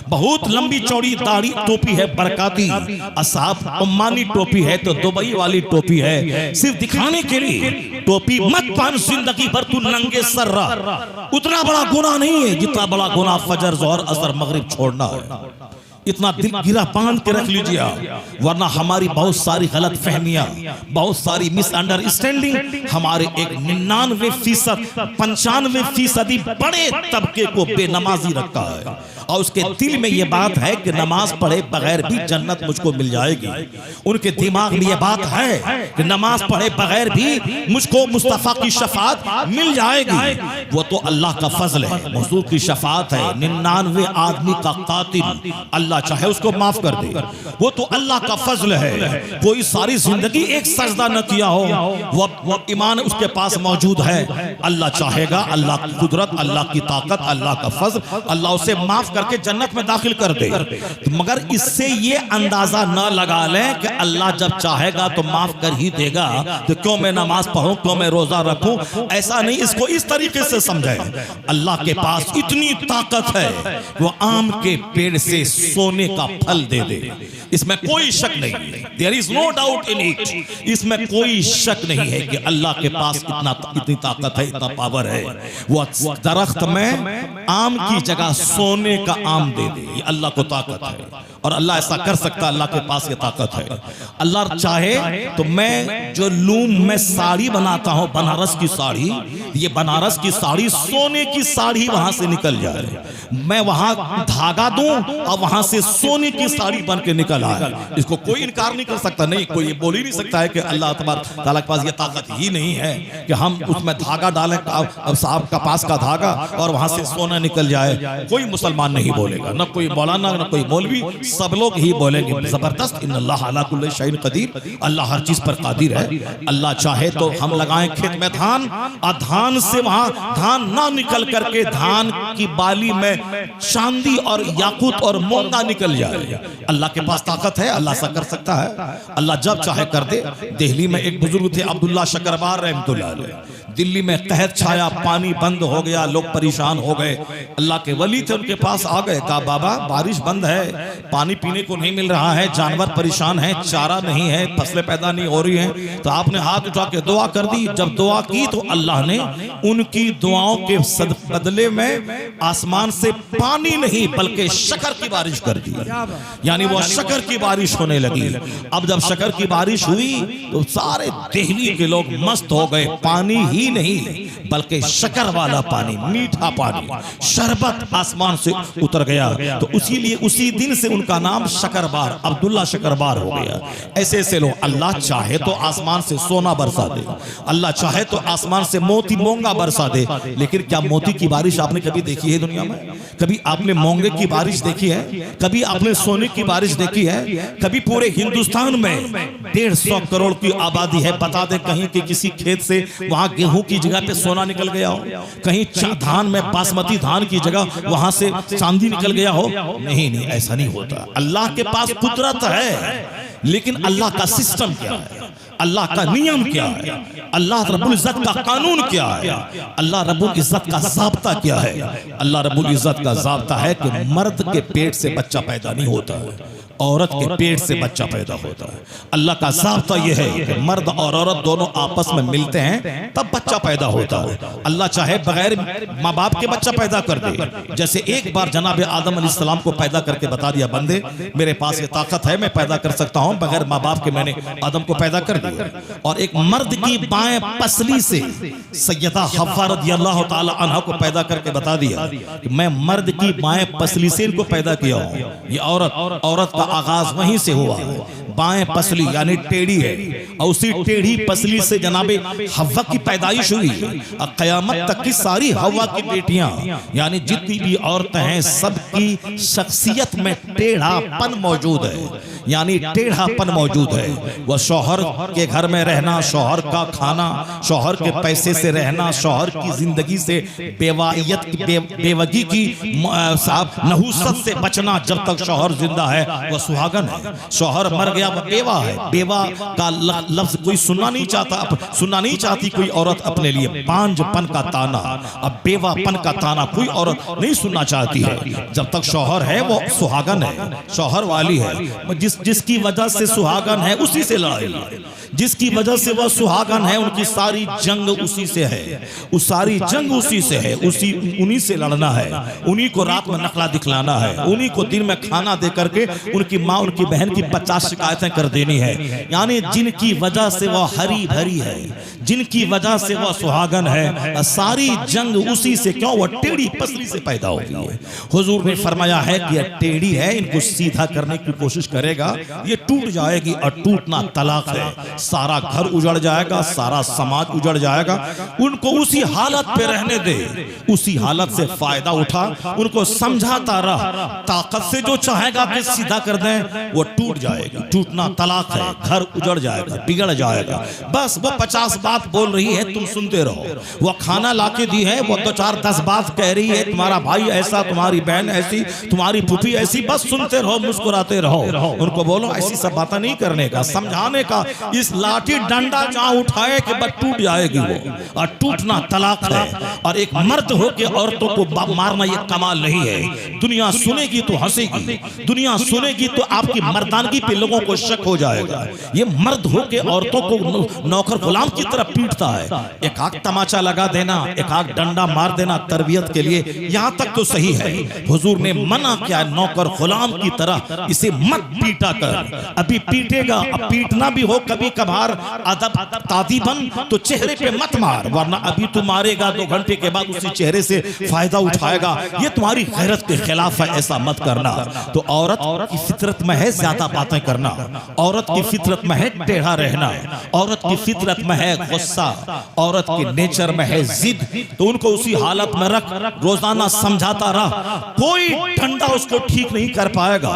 [SPEAKER 1] बहुत लंबी चौड़ी दाढ़ी टोपी है बरकाती, असाब उम्मानी टोपी है तो दुबई वाली टोपी है, सिर्फ दिखाने के लिए टोपी मत पहन, जिंदगी भर तू नंगे सर रह। उतना बड़ा गुनाह नहीं है जितना बड़ा गुनाह फजर जोहर असर मगरिब छोड़ना है। इतना दिल गिरा बांध के रख लीजिए आप, वरना हमारी बहुत सारी गलत फहमियां, बहुत सारी मिसअंडरस्टैंडिंग हमारे एक 99% 95% बड़े तबके को बेनमाजी रखता है। और उसके दिल में यह बात है कि नमाज पढ़े बगैर भी जन्नत मुझको मिल जाएगी। उनके दिमाग में यह बात है कि नमाज पढ़े बगैर भी मुझको मुस्तफा की शफात मिल जाएगी। वो तो अल्लाह का फजल है, हुजूर की शफात है। 99 आदमी का कातिल अल्लाह चाहे उसको माफ कर दे, वो तो अल्लाह का फजल है। कोई सारी जिंदगी एक सजदा न किया हो, वो ईमान उसके पास मौजूद है। अल्लाह चाहेगा, अल्लाह की कुदरत, अल्लाह की ताकत, अल्लाह का फजल, अल्लाह उसे माफ करके जन्नत में दाखिल कर दे। मगर इससे ये अंदाजा न लगा लें कि अल्लाह जब चाहेगा तो माफ कर ही देगा, तो क्यों मैं नमाज पढ़ूं, क्यों मैं रोजा रखूं। ऐसा नहीं, इसको इस तरीके से समझे। अल्लाह के पास इतनी ताकत है वो आम के पेड़ से सोने का फल दे दे, इसमें कोई शक नहीं है। There is no doubt in it, इसमें कोई शक नहीं है कि अल्लाह के पास इतनी ताकत है, इतना पावर है। वो दरख्त में आम की जगह सोने का आम दे दे, ये अल्लाह को ताकत है। और अल्लाह ऐसा कर सकता है, अल्लाह के पास ये ताकत है। अल्लाह चाहे तो मैं जो लूम में साड़ी बनाता हूं, बनारस की साड़ी, ये बनारस की साड़ी सोने की साड़ी वहां से निकल जाए, मैं वहां धागा दूं और वहां से सोने की साड़ी बन के निकल आए। इसको कोई इनकार नहीं कर सकता। नहीं, कोई ये बोल ही नहीं सकता है कि अल्लाह तबारक तआला के पास ये ताकत ही नहीं है कि हम उसमें धागा डालें, अब साहब का पास का धागा, और वहां से सोना निकल जाए। कोई मुसलमान नहीं बोलेगा, न कोई मौलाना, न कोई मौलवी, सब लोग ही बोलेंगे जबरदस्त इन्नल्लाह अला कुल्ली शैइन कदीर, अल्लाह हर चीज पर कादिर है। अल्लाह चाहे तो हम लगाएं खेत में धान, और धान से वहां धान ना निकल करके धान की बाली में चांदी और याकूत और मोंगा निकल जाए। अल्लाह के पास ताकत है, अल्लाह ऐसा कर सकता है। अल्लाह जब चाहे कर दे। दिल्ली में एक बुजुर्ग थे अब्दुल्ला शकरबार रहमतुल्लाह अलैह, दिल्ली में कहत छाया, पानी बंद हो गया, लोग परेशान हो गए। अल्लाह के वली थे, उनके पास आ गए, कहा बाबा बारिश बंद है, पानी पीने को नहीं मिल रहा है, जानवर परेशान हैं, चारा नहीं है, फसलें पैदा नहीं हो रही हैं, तो आपने हाथ उठा के दुआ कर दी। जब दुआ की तो अल्लाह ने उनकी दुआओं के बदले में आसमान से पानी नहीं बल्कि शक्कर की बारिश कर दी, यानी वो शक्कर की बारिश होने लगी। अब जब शक्कर की बारिश हुई तो सारे दिल्ली के लोग मस्त हो गए। पानी ही नहीं बल्कि शक्कर वाला पानी, मीठा पानी, शरबत आसमान से उतर गया। तो इसीलिए उसी दिन से उनका नाम शकरबार, अब्दुल्ला शकरबार हो गया। ऐसे ऐसे लोग, अल्लाह चाहे तो आसमान से सोना बरसा दे, अल्लाह चाहे तो आसमान से मोती मोंगा बरसा दे। लेकिन क्या मोती की बारिश आपने कभी देखी है दुनिया में? कभी आपने मोंगे की बारिश देखी है? कभी आपने सोने की बारिश देखी है? कभी पूरे हिंदुस्तान में 150 करोड़ की आबादी है, बता दे कहीं कि किसी खेत से वहां गेहूं की जगह पे सोना निकल गया हो, कहीं धान में बासमती धान की जगह वहां से चांदी निकल गया हो? नहीं नहीं, ऐसा नहीं होता। अल्लाह के पास कुदरत है, लेकिन अल्लाह का सिस्टम क्या है, अल्लाह का नियम क्या है, अल्लाह रब्बुल इज्जत का कानून क्या है, अल्लाह रब्बुल इज्जत का ज़ाब्ता क्या है। अल्लाह रब्बुल इज्जत का ज़ाब्ता है कि मर्द के पेट से बच्चा पैदा नहीं होता है, औरत के पेट से बच्चा पैदा होता है। अल्लाह का ज़ाब्ता यह है कि मर्द और औरत दोनों आपस में मिलते हैं तब बच्चा पैदा होता है। अल्लाह चाहे बगैर माँ बाप के बच्चा पैदा कर दे। जैसे एक बार जनाब आदम अलैहिस्सलाम को पैदा करके बता दिया, बंदे मेरे पास ये ताकत है, मैं पैदा कर सकता हूँ, बगैर माँ बाप के मैंने आदम को पैदा कर दिया। और एक मर्द की बाएं पसली से सैयदा हव्वा रज़ियल्लाहु ताला अन्हा को पैदा करके बता दिया कि मैं मर्द की बाएं पसली से इनको पैदा किया हूँ। ये औरत का आगाज वहीं से हुआ। बाएं पसली यानी टेढ़ी है, और उसी टेढ़ी पसली से जनाबे हव्वा की पैदाइश हुई। और क़यामत तक की सारी हव्वा की बेटियां, यानी जितनी भी औरतें हैं, सबकी शख्सियत में टेढ़ापन मौजूद है। यानी टेढ़ापन मौजूद है। वह शौहर के घर में रहना, शौहर का खाना, शौहर के पैसे से रहना, शौहर की जिंदगी से बेवगी की नहुसत से बचना, जब तक शौहर जिंदा है वह सुहागन है। शौहर मर गया वह बेवा है। बेवा का लफ्ज कोई सुनना नहीं चाहती कोई औरत अपने लिए। पांचपन का ताना, अब बेवापन का ताना कोई औरत नहीं सुनना चाहती है। जब तक शौहर है वो सुहागन है, शौहर वाली है। जिसकी वजह से सुहागन है उसी से लड़ाई है, जिसकी वजह से वह सुहागन है उनकी सारी जंग उसी से है, उस सारी जंग उसी से है, उन्हीं से लड़ना है, उन्हीं को रात में नखला दिखलाना है, उन्हीं को दिन में खाना दे करके उनकी माँ उनकी बहन की 50 शिकायतें कर देनी है। यानी जिनकी वजह से वह हरी भरी है, जिनकी वजह से वह सुहागन है, सारी जंग उसी से। क्यों? वह टेढ़ी पसली से पैदा होती है। हुजूर ने फरमाया है कि यह टेढ़ी है, इनको सीधा करने की कोशिश करेगा ये टूट जाएगी, और टूटना तलाक है। सारा घर उजड़ जाएगा, सारा समाज उजड़ जाएगा। उनको उसी हालत पे रहने दे, उसी हालत से फायदा उठा, उनको समझाता रह। ताकत से जो चाहेगा कि सीधा कर दें वो टूट जाएगी। टूटना तलाक है, घर उजड़ जाएगा, बिगड़ जाएगा। बस वो 50 बात बोल रही है, तुम सुनते रहो। वो खाना लाके दी है, वो 2-4-10 बात कह रही है, तुम्हारा भाई ऐसा, तुम्हारी बहन ऐसी, तुम्हारी फूफी ऐसी, बस सुनते रहो, मुस्कुराते रहो। उनको बोलो ऐसी सब बातें नहीं करने का, समझाने का। इस लाठी डंडा जहां उठाए कि बस टूट जाएगी वो, और टूटना तलाक है। और एक मर्द हो के औरतों को मारना ये कमाल नहीं है। दुनिया सुनेगी तो हंसेगी, दुनिया सुनेगी तो आपकी मर्दानगी पे लोगों को शक हो जाएगा। ये मर्द हो के औरतों को नौकर गुलाम की तरह पीटता है। एक आग तमाचा लगा देना, एक आग डंडा मार देना तरबियत के लिए, यहां तक तो सही है। हुजूर ने मना किया नौकर गुलाम की तरह इसे मत पीटा कर। अभी पीटेगा, अब पीटना भी हो कभी कभार अदब तादीबन, तो चेहरे पे मत मार, वरना अभी तू मारेगा 2 घंटे के बाद उसी चेहरे से फायदा उठाएगा। ये तुम्हारी गैरत के खिलाफ है, ऐसा मत करना। तो औरत की फितरत में है ज्यादा बातें करना, औरत की फितरत में है टेढ़ा रहना, औरत की फितरत में है गुस्सा, औरत के नेचर में है जिद। तो उनको उसी हालत में रख, रोजाना समझाता रह। कोई डंडा उसको ठीक नहीं कर पाएगा,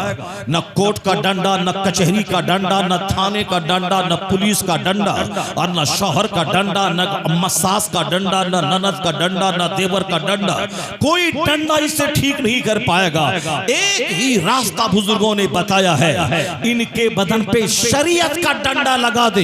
[SPEAKER 1] न कोर्ट का डंडा, न कचहरी का डंडा, न थाने का डंडा, न पुलिस का डंडा, और न शौहर का डंडा, न सास का डंडा, न ननद का डंडा, न देवर का डंडा। कोई डंडा इससे ठीक नहीं कर पाएगा। एक ही रास्ता बुजुर्गों ने बताया है, इनके बदन पे शरीयत का डंडा लगा दे,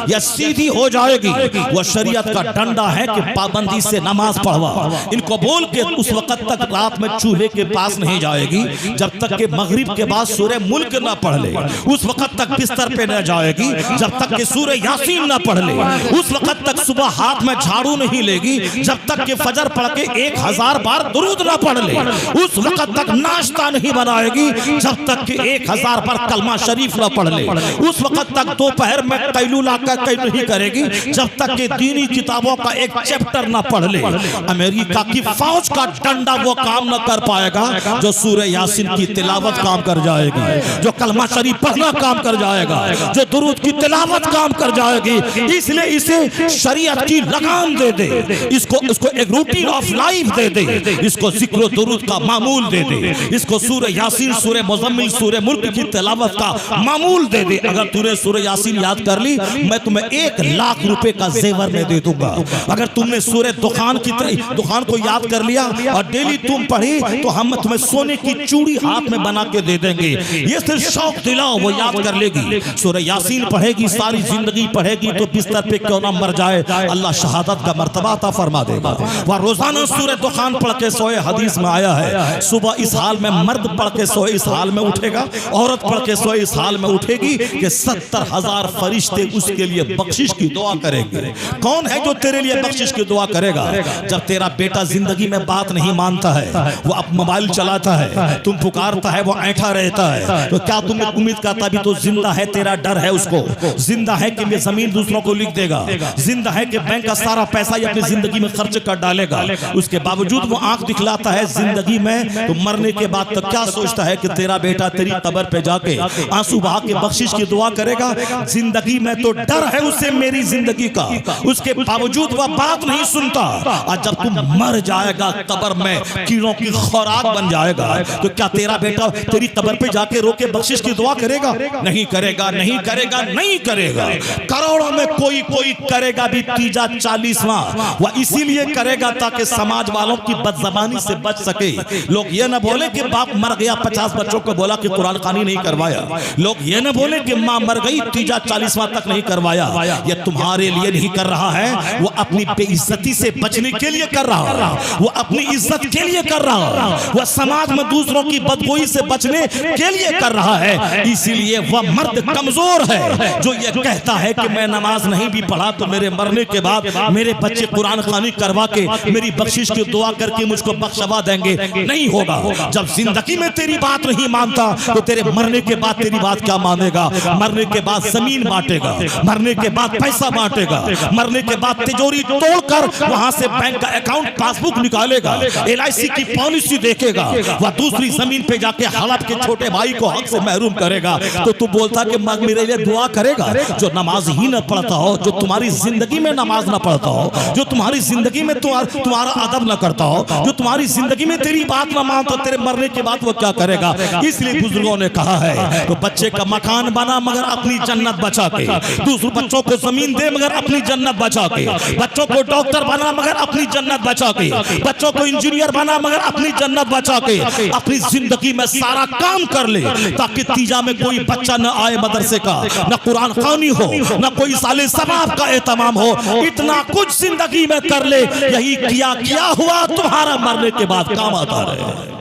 [SPEAKER 1] या सीधी हो जाएगी। वह शरीयत का डंडा है कि पाबंदी से नमाज पढ़वा। इनको बोल के उस वक्त तक रात में चूल्हे के पास नहीं जाएगी जब तक कि मगरिब के बाद सूरह मुल्क ना पढ़ ले। उस वक्त तक बिस्तर पे न जाएगी जब तक कि सूरह यासीन ना पढ़ ले। उस वक्त तक सुबह हाथ में झाड़ू नहीं लेगी जब तक कि फजर पढ़ के 1000 बार दुरूद ना पढ़ ले। उस वक्त तक नाश्ता नहीं बनाएगी जब तक कि 1000 बार कलमा शरीफ ना पढ़ ले। उस वक्त तक दोपहर में कैलूला का कैलू नहीं करेगी जब तक कि दीनी किताबों का एक चैप्टर ना पढ़ ले। अमेरिका की फौज का डंडा वो काम ना कर पाएगा जो सूरह यासीन की तिलावत काम कर जाएगी, जो कलमा शरीफ पढ़ना काम कर जाएगा, जो दुरूद की तिलावत काम कर जाएगी। इसलिए इसे शरीयत की लगाम दे दे, इसको एक रूटीन ऑफ लाइफ दे दे, इसको जिक्र दुरूद का मामूल दे दे, इसको सूरह यासीन, सूरह मुज़म्मिल, सूरह मुल्क की तिलावत का मामूल दे दे। अगर तूने सूरह यासीन याद कर ली, मैं तुम्हें 1 लाख रुपए का जेवर में दे दूंगा। अगर तुमने सूरह दुखान को याद कर लिया और डेली तुम पढ़ी तो हम तुम्हें सोने की चूड़ी हाथ में बना के दे देंगे। ये सिर्फ शौक दिलाओ, वो याद कर लेगी। सूरह यासीन पढ़ेगी, सारी जिंदगी पढ़ेगी तो बिस्तर पे क्यों ना मर जाए, अल्लाह शहादत का मर्तबा अता फरमा देगा। वह रोजाना सूरह दुखान पढ़ के सोए। हदीस में आया है सुबह इस हाल में मर्द पढ़ के सोए इस हाल में उठेगा, औरत पढ़ के सोए इस हाल में उठेगी कि 70,000 फरिश्ते उसके लिए बख्शिश की दुआ करेंगे। कौन है जो तेरे लिए बख्शिश की दुआ करेगा? जब तेरा बेटा जिंदगी में बात नहीं मानता है, वो अब मोबाइल चलाता है, तुम पुकारता है वो ऐठा रहता है, तो क्या तुम उम्मीद करता भी तो जिंदा है, तेरा डर है उसको, जिंदा है कि ये जमीन दूसरों को लिख देगा, जिंदा है कि बैंक का सारा पैसा ये अपनी जिंदगी में खर्च कर डालेगा। उसके बावजूद वो आंख दिखलाता है जिंदगी में, तो मरने के बाद तो क्या सोचता है कि तेरा बेटा तेरी कब्र पे जाके आंसू बहा के बख्शिश की दुआ करेगा। जिंदगी में तो डर है उसे मेरी जिंदगी का, उसके बावजूद वह बात नहीं सुनता। और जब तुम मर जाएगा कब्र में कीड़ों की खुराक बन जाएगा, तो क्या तेरा बेटा तेरी कब्र पे जाके रोके बख्शिश की की दुआ करेगा? नहीं करेगा, नहीं करेगा, नहीं करेगा। करोड़ों में कोई कोई करेगा भी तीजा 40वां, वह इसीलिए करेगा ताकि समाज वालों की बदजबानी से बच सके। लोग ये ना बोले कि बाप मर गया, 50 बच्चों को बोला कि कुरान खानी नहीं करवाया। लोग ये ना बोले कि माँ मर गई, तीजा 40वां तक नहीं करवाया। ये तुम्हारे लिए नहीं कर रहा है, वो अपनी बेइज्जती से बचने के लिए कर रहा है, वो अपनी इज्जत के लिए कर रहा है, वह समाज में दूसरों की बदगोई से बचने के लिए कर रहा है। इसीलिए वह मर्द कमजोर है जो ये कहता है कि मैं नमाज नहीं भी पढ़ा तो मेरे मरने के बाद मेरे बच्चे कुरान खानी करवा के मेरी बख्शिश की दुआ करके मुझको बख्शवा देंगे। नहीं होगा। जब जिंदगी में तेरी बात नहीं मानता तो तेरे मरने के बाद तेरी बात क्या मानेगा? मरने के बाद जमीन बांटेगा, मरने के बाद पैसा बांटेगा, मरने के बाद तिजोरी तोड़कर वहां से बैंक का अकाउंट पासबुक निकालेगा, LIC की पॉलिसी देखेगा, वह दूसरी जमीन पे जाके हड़प के छोटे भाई को हक से महरूम करेगा। तो तू बोलता कि मग मेरे लिए दुआ करेगा? जो नमाज ही न पढ़ता हो, जो तुम्हारी जिंदगी में नमाज न पढ़ता हो, जो तुम्हारी जिंदगी में तुम्हारा अदब न करता हो, जो तुम्हारी जिंदगी में तेरी बात न मानता, तेरे मरने के बाद वो क्या करेगा? इसलिए बुजुर्गों ने कहा है तो बच्चे का मकान बना मगर अपनी जन्नत बचा के, दूसरे बच्चों को जमीन दे मगर अपनी जन्नत बचा के, बच्चों को डॉक्टर बना मगर अपनी जन्नत बचा के, बच्चों को इंजीनियर बना मगर अपनी जन्नत बचा के, अपनी जिंदगी में सारा काम कर ले ताकि तीजा में कोई बच्चा न आए मदरसे का, न कुरान खानी हो, न कोई साले सवाब का एहतमाम हो। इतना कुछ जिंदगी में कर ले, यही किया हुआ तुम्हारा मरने के बाद काम आता रहे।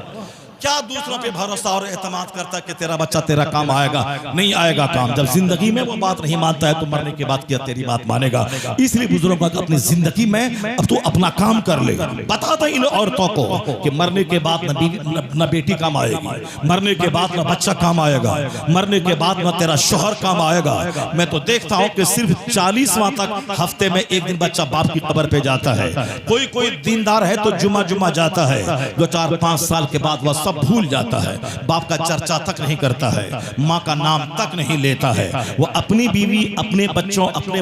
[SPEAKER 1] क्या दूसरों पे भरोसा और एतमाद करता है कि तेरा बच्चा तेरा काम आएगा? नहीं आएगा काम। जब जिंदगी में वो बात नहीं मानता है तो मरने के बाद क्या तेरी बात मानेगा? इसलिए बुजुर्गों को अपनी जिंदगी में अब तू अपना काम कर ले। बता दो इन औरतों को कि मरने के बाद न बेटी काम आएगी, मरने के बाद न बच्चा काम आएगा, मरने के बाद न तेरा शोहर काम आएगा। मैं तो देखता हूँ कि सिर्फ 40वां तक हफ्ते में एक दिन बच्चा बाप की कब्र पे जाता है। कोई कोई दीनदार है तो जुमा जाता है, 2-4-5 साल के बाद वह भूल जाता है, बाप का चर्चा तक नहीं करता है, माँ का नाम तक नहीं लेता है। वो अपनी बीवी, अपने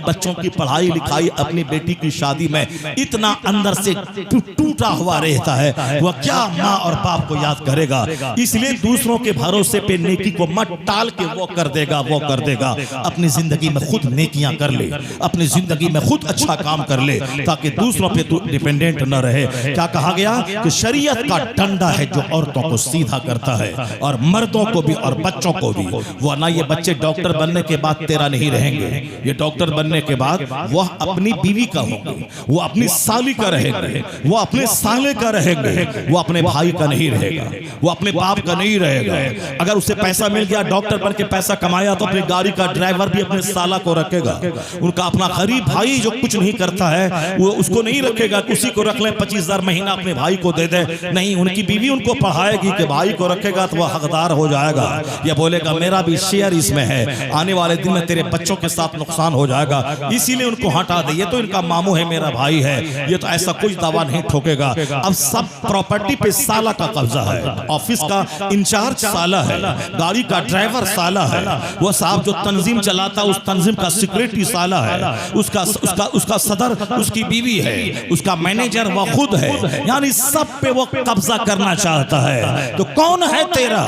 [SPEAKER 1] बच्चों की पढ़ाई लिखाई, अपनी बेटी की शादी में इतना अंदर से टूटा हुआ रहता है, वह क्या माँ और बाप को याद करेगा? इसलिए दूसरों के भरोसे पे नेकी को मत टाल के वो कर देगा। अपनी जिंदगी में खुद नेकियां कर ले, अपनी जिंदगी में खुद अच्छा काम कर ले ताकि दूसरों पे तू डिपेंडेंट न रहे। क्या कहा गया कि शरीयत का डंडा है जो औरतों को सीधा करता है और मर्दों को भी और बच्चों को भी। वो ना ये बच्चे डॉक्टर बनने के बाद तेरा नहीं रहेंगे, ये डॉक्टर बनने के बाद वह अपनी बीवी का होंगे, वो अपनी साली का रहेंगे, वो अपने साले का रहेंगे, वो अपने भाई का नहीं रहेगा, वो अपने बाप का नहीं रहेगा। अगर उसे पैसा मिल गया, डॉक्टर बन के पैसा कमाया, तो अपनी गाड़ी का ड्राइवर भी अपने साला को रखेगा। उनका अपना गरीब भाई जो कुछ नहीं करता है वो उसको नहीं रखेगा, उसी को रख ले, 25,000 महीना अपने भाई को दे दे। नहीं, उनकी बीवी उनको पढ़ाएगी कि भाई को रखेगा तो वह हकदार हो जाएगा। यह बोलेगा मेरा भी शेयर इसमें है, आने वाले दिन में तेरे बच्चों के साथ नुकसान हो जाएगा, इसीलिए उनको हटा दे। ये तो इनका मामू है, मेरा भाई है, ये तो ऐसा कुछ दावा नहीं ठोकेगा। अब सब प्रॉपर्टी पे साला का कब्जा है, ऑफिस का इंचार्ज साला है, गाड़ी का ड्राइवर साला है, वो साहब जो तंजीम चलाता उस तंजीम का सेक्रेटरी साला है, उसका सदर उसकी बीवी है, उसका मैनेजर वह खुद है, यानी सब पे वो कब्जा करना चाहता है। तो कौन है तेरा?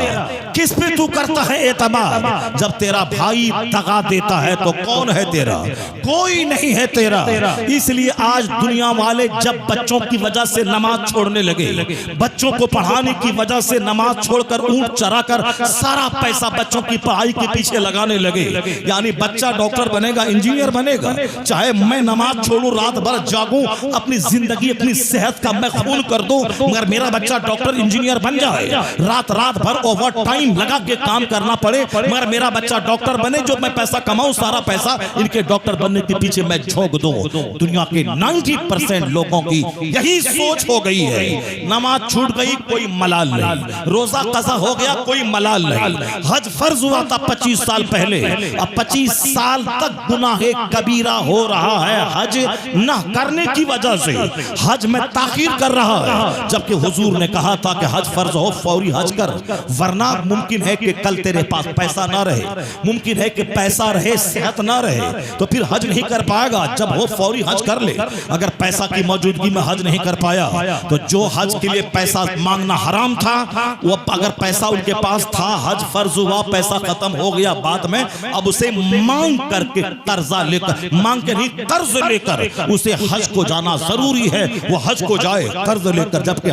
[SPEAKER 1] किस पे तू करता है एतमाद? जब तेरा भाई दगा देता है तो कौन है तेरा? कोई नहीं है तेरा। इसलिए आज दुनिया वाले जब बच्चों की वजह से नमाज छोड़ने लगे, बच्चों को पढ़ाने की वजह से नमाज छोड़कर ऊंट चराकर सारा पैसा बच्चों की पढ़ाई के पीछे लगाने लगे, यानी बच्चा डॉक्टर बनेगा, इंजीनियर बनेगा, चाहे मैं नमाज छोड़ूं, रात भर जागूं, अपनी जिंदगी अपनी सेहत का मैं खून कर दूं, मगर मेरा बच्चा डॉक्टर इंजीनियर बन जाए, रात भर ओवर टाइम लगा के काम करना पड़े, मगर मेरा बच्चा डॉक्टर बने, जो मैं पैसा कमाऊं सारा पैसा इनके डॉक्टर बनने के पीछे मैं झोंक दूं। दुनिया के 90% लोगों की यही सोच हो गई है। नमाज छूट गई कोई मलाल नहीं, रोजा कज़ा हो गया कोई मलाल नहीं, हज फर्ज हुआ था 25 साल पहले, अब 25 साल तक गुनाहे कबीरा हो रहा है हज न करने की वजह से। हज में ताखीर कर रहा है, जबकि हुजूर ने कहा था कि हज फर्ज हो फौरी हज कर, वरना मुमकिन है कि कल तेरे पास पैसा ना रहे, मुमकिन है कि पैसा रहे सेहत ना रहे, तो फिर हज नहीं कर पाएगा। जब हो फौरी हज कर ले। अगर पैसा की मौजूदगी में हज नहीं कर पाया तो जो हज के लिए पैसा मांगना हराम था, वो अगर पैसा उनके पास था, हज फर्ज हुआ, पैसा खत्म हो गया बाद में, अब उसे मांग करके कर्जा लेकर, मांग के नहीं कर्ज लेकर उसे हज को जाना जरूरी है। वो हज को जाए कर्ज लेकर, जबकि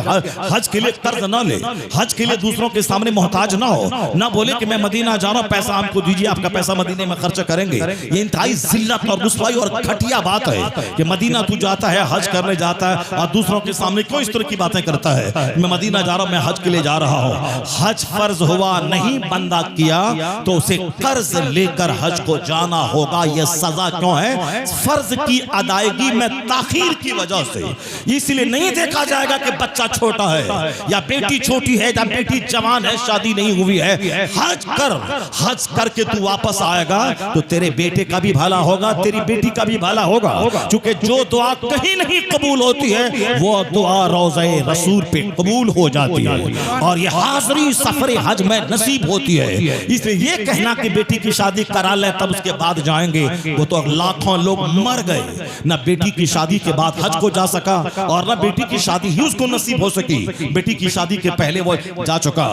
[SPEAKER 1] हज के लिए कर्ज ना ले, हज के लिए दूसरों के सामने मोहताज ना हो, ना बोले कि मैं मदीना जा रहा हूं, पैसा हमको दीजिए, आपका पैसा मदीने में खर्च करेंगे। ये इंतहाई जिल्लत और रुसवाई और घटिया बात है कि मदीना तू जाता है, हज करने जाता है और दूसरों के सामने क्यों इस तरह की बातें करता है। मैं मदीना जा रहा हूं, मैं हज के लिए जा रहा हूं। हज फर्ज हुआ, नहीं बंदा किया तो उसे कर्ज लेकर हज को जाना होगा। यह सजा क्यों है? फर्ज की अदायगी में ताखीर की वजह से। इसलिए नहीं देखा जाएगा कि बच्चा छोटा है या बेटी छोटी है या बेटी जवान है, शादी नहीं हुई है। हज कर, हज करके तू वापस आएगा तो तेरे बेटे का भी भला होगा, तेरी बेटी का भी भला होगा। क्योंकि जो दुआ कहीं नहीं कबूल होती है वो दुआ रोज़े रसूल पे कबूल हो जाती है और ये हाज़री सफर हज में नसीब होती है। इसलिए ये कहना कि बेटी की शादी करा ले तब उसके बाद जाएंगे, वो तो लाखों लोग मर गए, ना बेटी की शादी के बाद हज को जा सका और ना बेटी की शादी ही उसको नसीब हो सकी। बेटी की शादी के पहले वो जा चुका।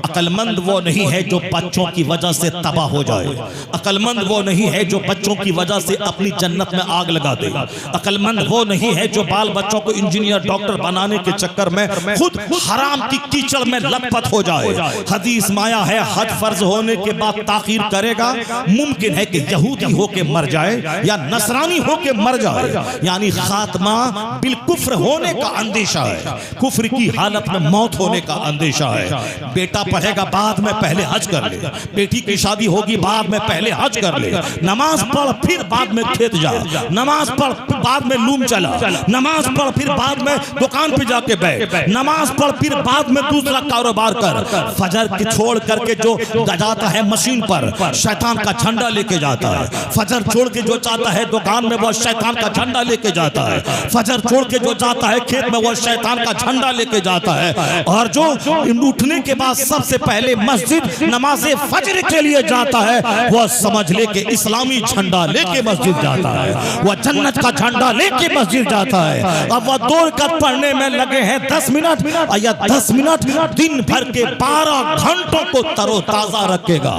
[SPEAKER 1] अक्लमंद वो नहीं है जो बच्चों की वजह से तबाह हो जाए, अक्लमंद वो नहीं है जो बच्चों की वजह से अपनी जन्नत में आग लगा दे, अक्लमंद वो नहीं है जो बाल बच्चों को इंजीनियर डॉक्टर बनाने के चक्कर में खुद हराम की कीचड़ में लथपथ हो जाए। हदीस माया है हज फर्ज होने के बाद ताखीर करेगा, मुमकिन है कि यहूदी होके मर जाए या नसरानी होके मर जाए, यानी खात्मा बिल कुफ्र होने का अंदेशा है, कुफ्र की हालत में मौत होने का अंदेशा है। बेटा पढ़ेगा बाद में पहले हज कर ले, बेटी की शादी होगी बाद में पहले हज कर ले, नमाज पढ़ फिर बाद में खेत जा, नमाज पढ़ बाद में लूम चला, नमाज पढ़ फिर बाद में दुकान पे जाके बैठ, नमाज पढ़ फिर बाद में दूसरा कारोबार कर। फजर की छोड़ करके जो जाता है मशीन पर शैतान का झंडा लेके जाता है, फजर छोड़ के जो जाता है दुकान में वो शैतान का झंडा लेके जाता है, फजर छोड़ के जो जाता है खेत में वो शैतान का झंडा लेके जाता है। और जो उठने के बाद सबसे पहले मस्जिद नमाज़े फजर के लिए जाता है वो समझ ले कि इस्लामी झंडा लेके मस्जिद जाता है, वो जन्नत का झंडा लेके मस्जिद जाता है। अब वो 2 रकात पढ़ने में लगे हैं 10 मिनट, या 10 मिनट दिन भर के 12 घंटों को तरोताजा रखेगा,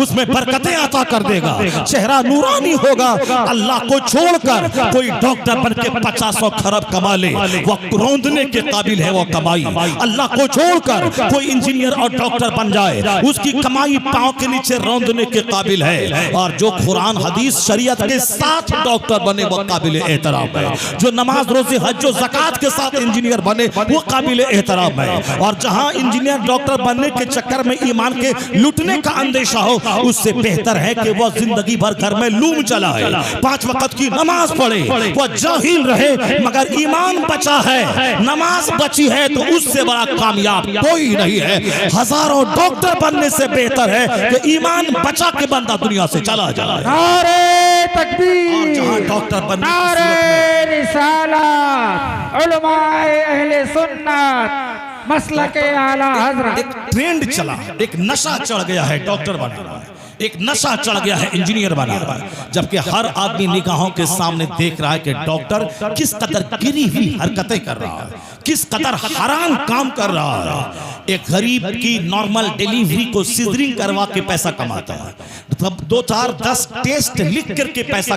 [SPEAKER 1] उसमें बरकतें अता कर देगा, चेहरा नूरानी होगा। अल्लाह को छोड़कर कोई डॉक्टर बन के 50 खरब कमा ले, वो रौंदने के काबिल है वो कमाई। अल्लाह को छोड़कर कोई इंजीनियर और डॉक्टर बन जाए, उसकी कमाई पांव के नीचे रौंदने के काबिल है। और जो कुरान हदीस शरीयत के साथ डॉक्टर बने वो काबिल एहतराम है। जो नमाज रोजे हज जो ज़कात के साथ इंजीनियर बने वो काबिल एहतराम है। और जहां इंजीनियर डॉक्टर बनने के चक्कर में ईमान के लुटने का अंदेशा हो, उससे बेहतर है कि वो जिंदगी भर घर में लूम चलाए, 5 वक्त की नमाज पढ़े, वो जाहिल रहे मगर ईमान बचा है, नमाज बची है, तो उससे बड़ा कामयाब कोई नहीं है। हजारों डॉक्टर बनने से बेहतर है कि ईमान बचा के बंदा दुनिया से चला जाए।
[SPEAKER 2] नारे तकबीर,
[SPEAKER 1] और जहां डॉक्टर बनने
[SPEAKER 2] नारे रिसालत, उलमाए अहले सुन्नत, मसलके आला हज़रत।
[SPEAKER 1] एक ट्रेंड चला, एक नशा चढ़ गया है डॉक्टर बनने, एक नशा चढ़ गया है इंजीनियर बना रहा है, जबकि हर आदमी निगाहों के सामने देख रहा है कि डॉक्टर किस कदर गिरी हुई हरकतें कर रहा है, किस कदर हराम काम कर रहा है। एक गरीब की नॉर्मल डिलीवरी को सिजरिंग करवा के पैसा कमाता है, तब 2-4-10 टेस्ट लिख करके पैसा,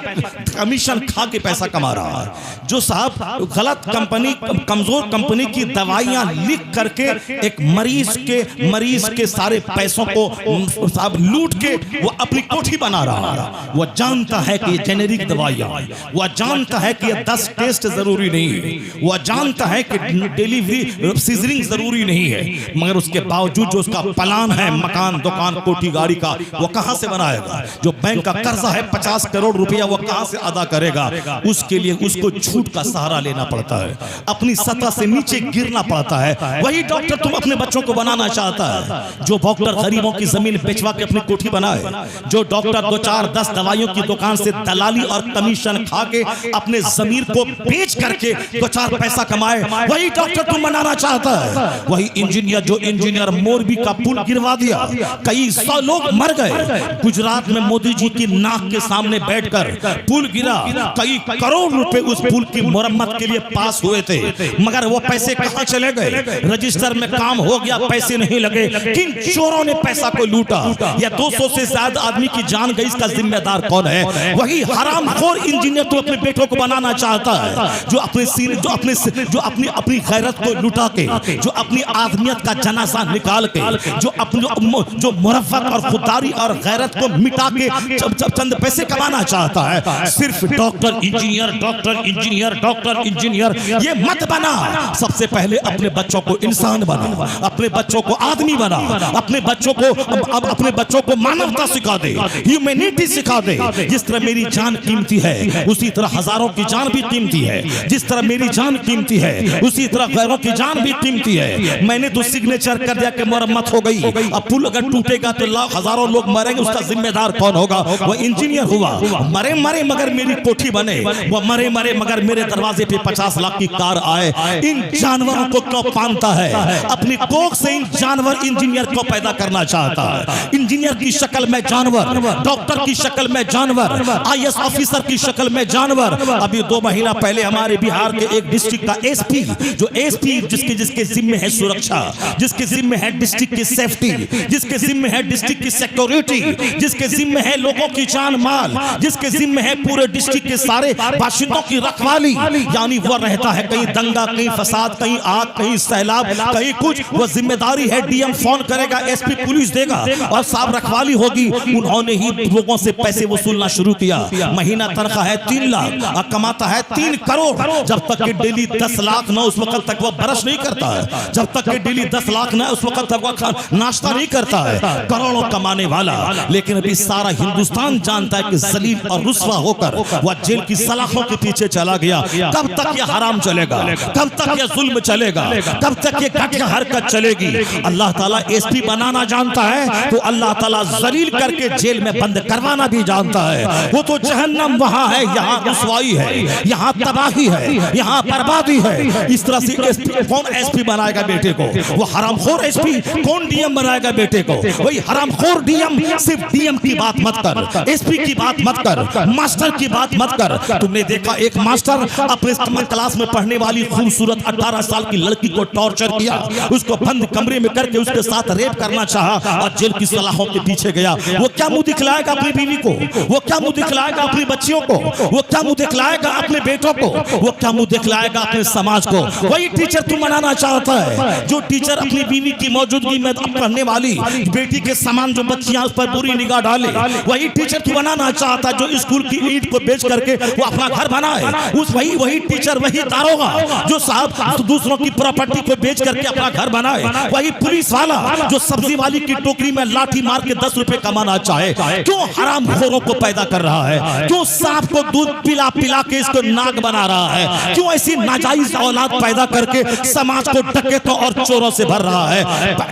[SPEAKER 1] कमीशन खा के पैसा कमा रहा है। जो साहब गलत कंपनी, कमजोर कंपनी की दवाइयां लिख करके एक मरीज के सारे पैसों को साहब लूट के वो अपनी कोठी बना रहा है। वो जानता है कि ये जेनेरिक दवाइयां, वो जानता है कि ये 10 टेस्ट जरूरी नहीं है, वो जानता है कि डिलीवरी सिजरिंग जरूरी नहीं है, मगर उसके बावजूद जो उसका प्लान है मकान दुकान कोठी गाड़ी का, वो कहां से बनाएगा? जो बैंक का कर्जा है 50 करोड़ रुपया, वो कहां से अदा करेगा? उसके लिए उसको झूठ का सहारा लेना पड़ता है, अपनी सतह से नीचे गिरना पड़ता है। वही डॉक्टर तुम अपने बच्चों को बनाना चाहता है, जो डॉक्टर गरीबों की जमीन बेचवा के अपनी कोठी बनाए, जो डॉक्टर 2-4-10 दवाइयों की दुकान से दलाली और कमीशन खा के अपने जमीर को बेच करके 2-4 पैसा कमाए, वही डॉक्टर तुम बनाना चाहता है। वही इंजीनियर जो इंजीनियर मोरबी का पुल गिरवा दिया, कई 100 लोग मर गए। गुजरात में मोदी जी की नाक के सामने बैठकर पुल गिरा, कई करोड़ रुपए उस पुल की मरम्मत के लिए पास हुए थे, मगर वो पैसे कहां चले गए? रजिस्टर में काम हो गया, पैसे नहीं लगे। किन चोरों ने पैसा को लूटा? या 200 से ज्यादा आदमी की जान गई, इसका जिम्मेदार कौन है? वही हरामखोर इंजीनियर तो अपने बेटों को बनाना चाहता है, जो अपनी गैरत को लुटा के, जो अपनी आदमियत का जनाजा निकाल के, जो मुरफ़्फ़त और खुददारी और गैरत को मिटा के चंद पैसे कमाना चाहता है। सिर्फ doctor engineer, doctor engineer, doctor engineer ये मत बना। सबसे पहले अपने बच्चों को इंसान बना, अपने बच्चों को आदमी बना, अपने बच्चों को मानवता सिखा दे, ह्यूमैनिटी सिखा दे। जिस तरह मेरी जान कीमती है, उसी तरह हजारों की जान भी कीमती है। जिस तरह मेरी जान कीमती है, उसी तरह गैरों की जान भी कीमती है। मैंने तो सिग्नेचर कर दिया कि मरम्मत हो गई, अब पुल अगर टूटेगा तो हजारों लोग मरेंगे, उसका जिम्मेदार कौन होगा? वो इंजीनियर हुआ, मरे मगर मेरी कोठी बने, वो मरे मगर मेरे दरवाजे पे 50 लाख की कार आए। इन जानवरों को क्यों पालता है? अपनी कोख से इन जानवर इंजीनियर को पैदा करना चाहता है। इंजीनियर की शक्ल में जानवर, डॉक्टर की शक्ल में जानवर, IAS ऑफिसर की शक्ल में जानवर। अभी 2 महीना पहले हमारे बिहार के एक डिस्ट्रिक्ट का एसपी, जो एसपी जिसके जिम्मे है सुरक्षा, जिसके जिम्मे है डिस्ट्रिक्ट की सेफ्टी, जिसके जिम्मे है डिस्ट्रिक्ट की सिक्योरिटी, जिसके जिम्मे है लोगों की जान माल, जिसके जिम्मे है पूरे डिस्ट्रिक्ट के सारे बाशिंदों की रखवाली, यानी वो रहता है कहीं दंगा, कहीं फसाद, कहीं आग, कहीं सैलाब, कहीं कुछ, वो जिम्मेदारी है। डीएम फोन करेगा, एसपी पुलिस देगा और साहब रखवाली होगी। उन्होंने ही लोगों से पैसे वसूलना शुरू किया। महीना तनख्वाह है 3 लाख और कमाता है 3 करोड़। जब तक कि डेली 10 लाख ना उस वक्त तक वो ब्रश नहीं करता है, जब तक कि डेली 10 लाख ना उस वक्त तक वो नाश्ता नहीं करता है। करोड़ों कमाने वाला, लेकिन अभी सारा हिंदुस्तान जानता है कि जलील और रुस्वा होकर वह जेल की सलाखों के पीछे चला गया। कब तक ये हराम चलेगा? कब तक ये जुल्म चलेगा? कब तक ये घटिया हरकत चलेगी? अल्लाह ताला एसपी बनाना जानता है तो अल्लाह ताला जलील करके जेल में बंद करवाना भी जानता है। वो तो जहन्नम वहां है, यहाँ रुसवाई है, यहाँ तबाही है, यहाँ बर्बादी है। इस तरह से एसपी कौन एसपी बनाएगा बेटे को? वो हरामखोर एसपी कौन डीएम बनाएगा बेटे को? वही हरामखोर डीएम। सिर्फ डीएम की बात मत कर, एसपी की बात मत कर, मास्टर की बात मत कर। तुमने देखा एक मास्टर अपने क्लास में पढ़ने वाली खूबसूरत 18 साल की लड़की को टॉर्चर किया, उसको बंद कमरे में करके उसके साथ रेप करना चाहा और जेल की सलाखों के पीछे गया। वो क्या मुंह दिखलाएगा अपनी बीवी को? वो क्या मुंह दिखलाएगा अपनी बच्चियों को? वो क्या मुंह दिखलाएगा अपने बेटों को? वो क्या मुंह दिखलाएगा अपने समाज को? वही टीचर तू बनाना चाहता है, जो टीचर अपनी बीवी की मौजूदगी में पढ़ने वाली बेटी के समान जो बच्चियां उस पर बुरी निगाह डाले, वही टीचर तू बनाना चाहता है, जो स्कूल की ईंट को बेच करके वो अपना घर बनाए। उस वही टीचर, वही दारोगा जो साहब दूसरों की प्रॉपर्टी को बेच करके अपना घर बनाए। वही पुलिस वाला जो सब्जी वाली की टोकरी में लाठी मार के 10 रुपए कमाना चाहे। क्यों हरामखोरों को पैदा कर रहा है? क्यों सांप को दूध पिला पिला के इसको नाग बना रहा है? क्यों ऐसी नाजायज औलाद पैदा करके समाज को डकैतों और चोरों से भर रहा है?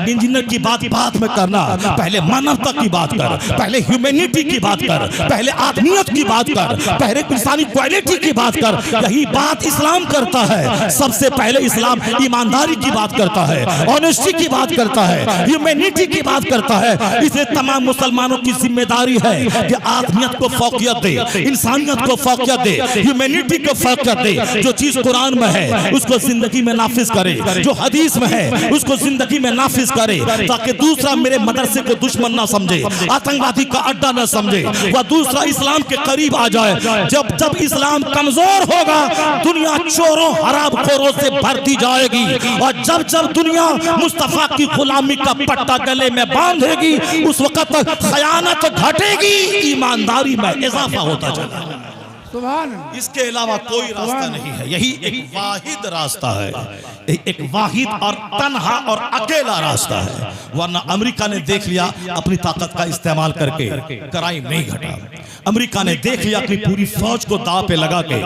[SPEAKER 1] इंजीनियर की बात बाद में करना, पहले मानवता की बात कर, पहले ह्यूमैनिटी की बात कर, पहले आदमियत की बात कर, पहले इंसानी क्वालिटी की बात कर। यही बात इस्लाम करता है। सबसे पहले इस्लाम ईमानदारी की बात करता है, ऑनेस्टी की बात करता है, ह्यूमैनिटी की बात करता है। इसलिए तमाम मुसलमानों की जिम्मेदारी है कि आदमियत को फौकियत दे, इंसानियत को फौकियत दे, ह्यूमैनिटी को फौकियत दे। जो चीज कुरान में है उसको जिंदगी में नाफिज करे, जो हदीस में है उसको जिंदगी में नाफिज करे, ताकि दूसरा मेरे मदरसे को दुश्मन ना समझे, आतंकवादी का अड्डा ना समझे, वह दूसरा इस्लाम के करीब आ जाए। जब इस्लाम कमजोर होगा, दुनिया चोरों हरामखोरों से भरती जाएगी, और जब दुनिया मुस्तफा की गुलामी का पट्टा गले में बांधेगी, उस वक्त तक खयानत घटेगी, ईमानदारी में इजाफा होता चला।
[SPEAKER 2] सुभान अल्लाह।
[SPEAKER 1] इसके अलावा कोई रास्ता नहीं है, यही एक वाहिद रास्ता है, एक वाहिद और तन्हा और अकेला रास्ता है। वरना अमेरिका ने देख लिया अपनी ताकत का इस्तेमाल करके क्राइम नहीं घटा, अमेरिका ने देख लिया अपनी पूरी फौज को दांव पे लगा के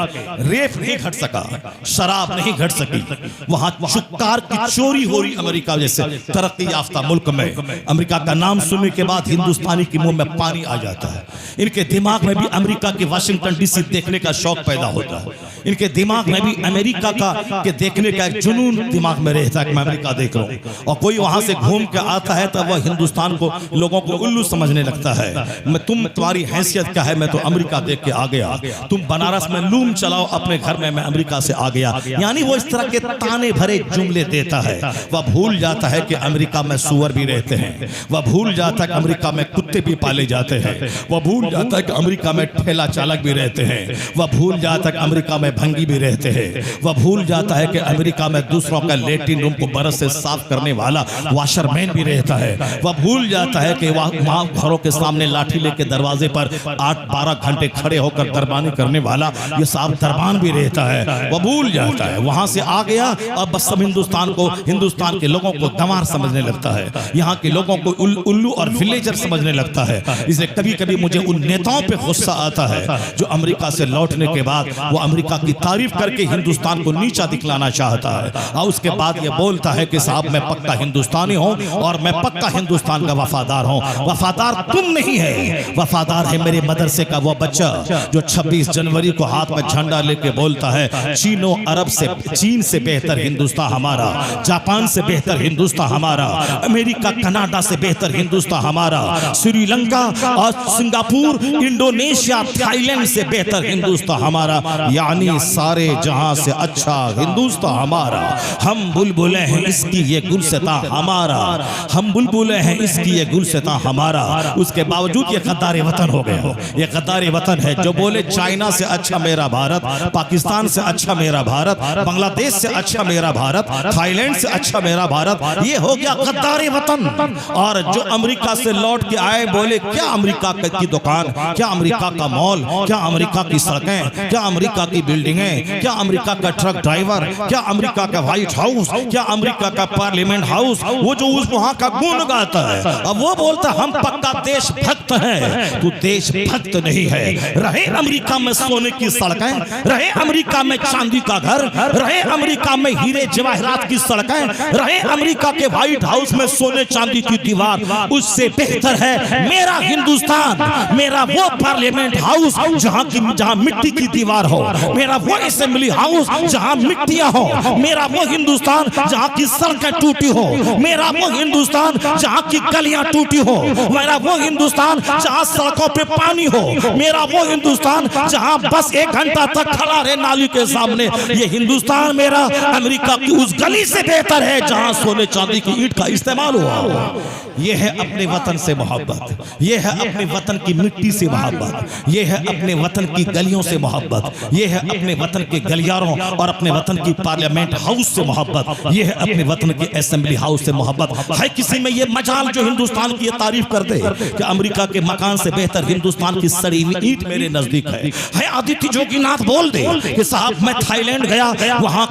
[SPEAKER 1] रेप नहीं घट सका, शराब नहीं घट सकी, वहां शुक्कार की चोरी हो रही। अमेरिका जैसे तरक्की याफ्ता मुल्क में अमेरिका का नाम सुनने के बाद हिंदुस्तानी के मुंह में पानी आ जाता है। इनके दिमाग में भी अमेरिका की वाशिंगटन डीसी देखने का शौक पैदा होता है, इनके दिमाग में भी अमेरिका का के देखने का एक जुनून दिमाग में रहता है कि मैं अमेरिका देख रहा हूं। और कोई वहां से घूम के आता है तो वह हिंदुस्तान को लोगों को उल्लू समझने लगता है। मैं तुम्हारी हैसियत क्या है, मैं तो अमेरिका देख के आ गया, तुम बनारस में लूम चलाओ अपने घर में, मैं अमेरिका से आ गया। यानी वो इस तरह के ताने भरे जुमले देता है। वह भूल जाता है कि अमेरिका में सुअर भी रहते हैं, वह भूल जाता है कि अमेरिका में कुत्ते भी पाले जाते हैं, वह भूल जाता है कि अमेरिका में ठेला चालक भी रहते हैं, वह भूल जाता है कि अमेरिका में भंगी भी रहते हैं, वह भूल जाता है कि अमेरिका में दूसरों का लेट्रिन रूम को बरस से साफ करने वाला वॉशरमैन भी रहता है, वह भूल जाता है कि वहां घरों के सामने लाठी लेके दरवाजे पर 8-12 घंटे खड़े होकर दरबानी करने वाला ये साहब दरबान भी रहता है। वह भूल जाता है, वहां से आ गया और बस सब हिंदुस्तान के लोगों को गंवार समझने लगता है, यहाँ के लोगों को उल्लू और विलेजर समझने लगता है। इसलिए कभी कभी मुझे उन नेताओं पे गुस्सा आता है जो अमेरिका से लौटने के बाद वो अमेरिका की तारीफ करके हिंदुस्तान को नीचा दिखलाना चाहता है और उसके बाद ये बोलता है कि साहब मैं पक्का हिंदुस्तानी हूँ और मैं पक्का हिंदुस्तान का वफादार हूँ। वफादार तुम नहीं है, वफादार है मेरे मदरसे का वो बच्चा जो 26 जनवरी को हाथ में झंडा लेके बोलता है चीन से बेहतर हिंदुस्तान हमारा, जापान से बेहतर हिंदुस्तान हमारा, अमेरिका कनाडा से बेहतर हिंदुस्तान हमारा, श्रीलंका और सिंगापुर इंडोनेशिया थाईलैंड से बेहतर हिंदुस्तान हमारा, यानी सारे जहां से अच्छा हिंदुस्तान हमारा। हम बुलबुलें हैं इसकी ये गुलसिता हमारा, हम बुलबुलें हैं इसकी ये गुलसिता हमारा। उसके बावजूद ये गद्दार वतन हो गया, ये गद्दार वतन है जो बोले चाइना से अच्छा मेरा भारत, पाकिस्तान से अच्छा मेरा भारत, बांग्लादेश से अच्छा मेरा भारत, थाईलैंड से अच्छा मेरा भारत, ये हो गया गद्दार वतन। और जो अमेरिका से लौट के आए बोले क्या अमेरिका की दुकान, क्या अमेरिका का मॉल, क्या अमेरिका की सड़कें, क्या अमेरिका की बिल्डिंगें, क्या अमेरिका का ट्रक ड्राइवर, क्या अमेरिका का व्हाइट हाउस, क्या अमेरिका का पार्लियामेंट हाउस, वो जो उस वहां का गुण गाता है। अब वो बोलता हम पक्का देशभक्त हैं, तू देशभक्त नहीं है। रहे अमेरिका में सोने की सड़कें, रहे अमेरिका में चांदी का घर, रहे अमेरिका में हीरे जवाहरात की सड़कें, रहे अमेरिका के व्हाइट हाउस में सोने चांदी की दीवार, उससे बेहतर है मेरा हिंदुस्तान, मेरा वो पार्लियामेंट हाउस जहां मिट्टी की दीवार हो, मेरा वो असेंबली हाउस जहां मिट्टियां हो, मेरा वो हिंदुस्तान जहां की सड़कें टूटी हो, मेरा वो हिंदुस्तान जहां की गलियां टूटी हो, मेरा वो हिंदुस्तान जहां सड़कों पे पानी हो, मेरा वो हिंदुस्तान जहां बस 1 घंटा तक खड़ा रहे नाली के सामने। ये हिंदुस्तान मेरा अमेरिका की उस गली से बेहतर है जहां सोने चांदी की ईंट का इस्तेमाल हुआ। ये है अपने वतन से मोहब्बत, ये है अपने वतन की मिट्टी से मोहब्बत, ये है अपने वतन की गलियों से मोहब्बत, ये है अपने वतन के गलियारों और अपने वतन की पार्लियामेंट हाउस से मोहब्बत, ये है अपने वतन के असेंबली हाउस से मोहब्बत। है किसी में ये मजाल जो हिंदुस्तान की ये तारीफ कर दे कि अमेरिका के मकान से बेहतर हिंदुस्तान की सड़ी हुई ईंट मेरे नजदीक है आदित्य जोगीनाथ बोल दे कि साहब मैं थाईलैंड गया, वहां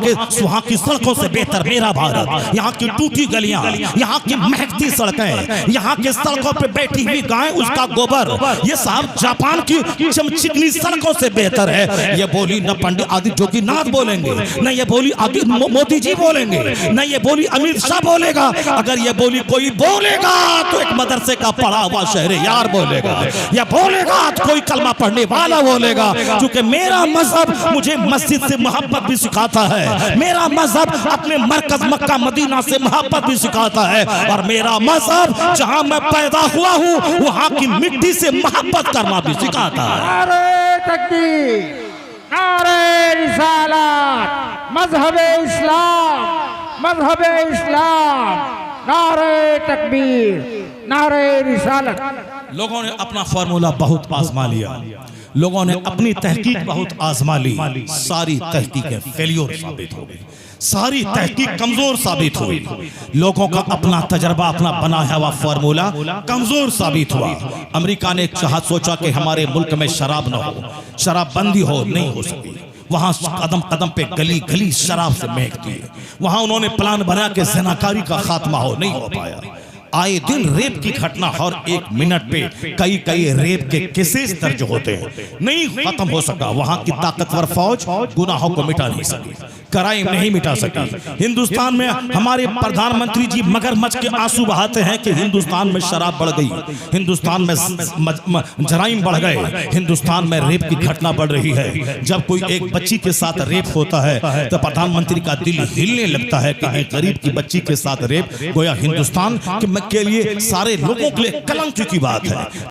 [SPEAKER 1] की सड़कों से बेहतर मेरा भारत, यहाँ की टूटी गलियां, यहाँ की महकती सड़कें, यहाँ के सड़कों पे बैठी हुई गाय उसका गोबर, ये साहब जापान की चिकनी सड़कों से बेहतर है। ये बोली न पंडित आदित्य जोगीनाथ बोलेंगे, न ये बोली मोदी जी बोलेंगे, न ये बोली अमित शाह बोलेगा। अगर ये बोली कोई बोलेगा तो एक मदरसे का पढ़ा हुआ शहरे यार बोलेगा, या बोलेगा तो कोई कलमा पढ़ने वाला बोलेगा। क्योंकि मेरा मजहब मुझे मस्जिद से मोहब्बत भी सिखाता है, मेरा मजहब अपने मरकज मक्का मदीना से मोहब्बत भी सिखाता है, और मेरा मजहब जहां मैं पैदा हुआ हूं वहां की मिट्टी से मोहब्बत करना भी सिखाता है।
[SPEAKER 2] नारे तकबीर, नारे रिसालत, मजहबे इस्लाम, मजहबे इस्लाम, नारे तकबीर, नारे रिसालत।
[SPEAKER 1] लोगों ने अपना फार्मूला बहुत आजमा लिया, लोगों ने अपनी तहकीक बहुत आजमा ली, सारी तहकीकें फेलियर साबित हो गई, सारी तहकीक कमजोर साबित हुई। लोगों का अपना तजर्बा, अपना बनाया हुआ फार्मूला कमजोर साबित हुआ। अमेरिका ने एक चाहत सोचा कि हमारे मुल्क में शराब न हो, शराब बंदी हो, नहीं हो सकी। वहां कदम कदम पे गली गली शराब से महकती है। वहां उन्होंने प्लान बना के ज़नाकारी का खात्मा हो, नहीं हो पाया। आए दिन रेप की घटना, और एक मिनट पे कई कई रेप के केसेस दर्ज होते हैं, नहीं खत्म हो सका। वहां की ताकतवर फौज गुनाहों को मिटा नहीं सकी, क्राइम नहीं मिटा सकी। हिंदुस्तान में हमारे प्रधानमंत्री जी मगरमच्छ के आंसू बहाते हैं कि हिंदुस्तान में शराब बढ़ गई, हिंदुस्तान में जराइम बढ़ गए, हिंदुस्तान में रेप की घटना बढ़ रही है। जब कोई एक बच्ची के साथ रेप होता है तो प्रधानमंत्री का दिल हिलने लगता है कि एक गरीब की बच्ची के साथ रेप, गोया हिंदुस्तान के लिए, सारे लोगों के लिए कलंक की बात है।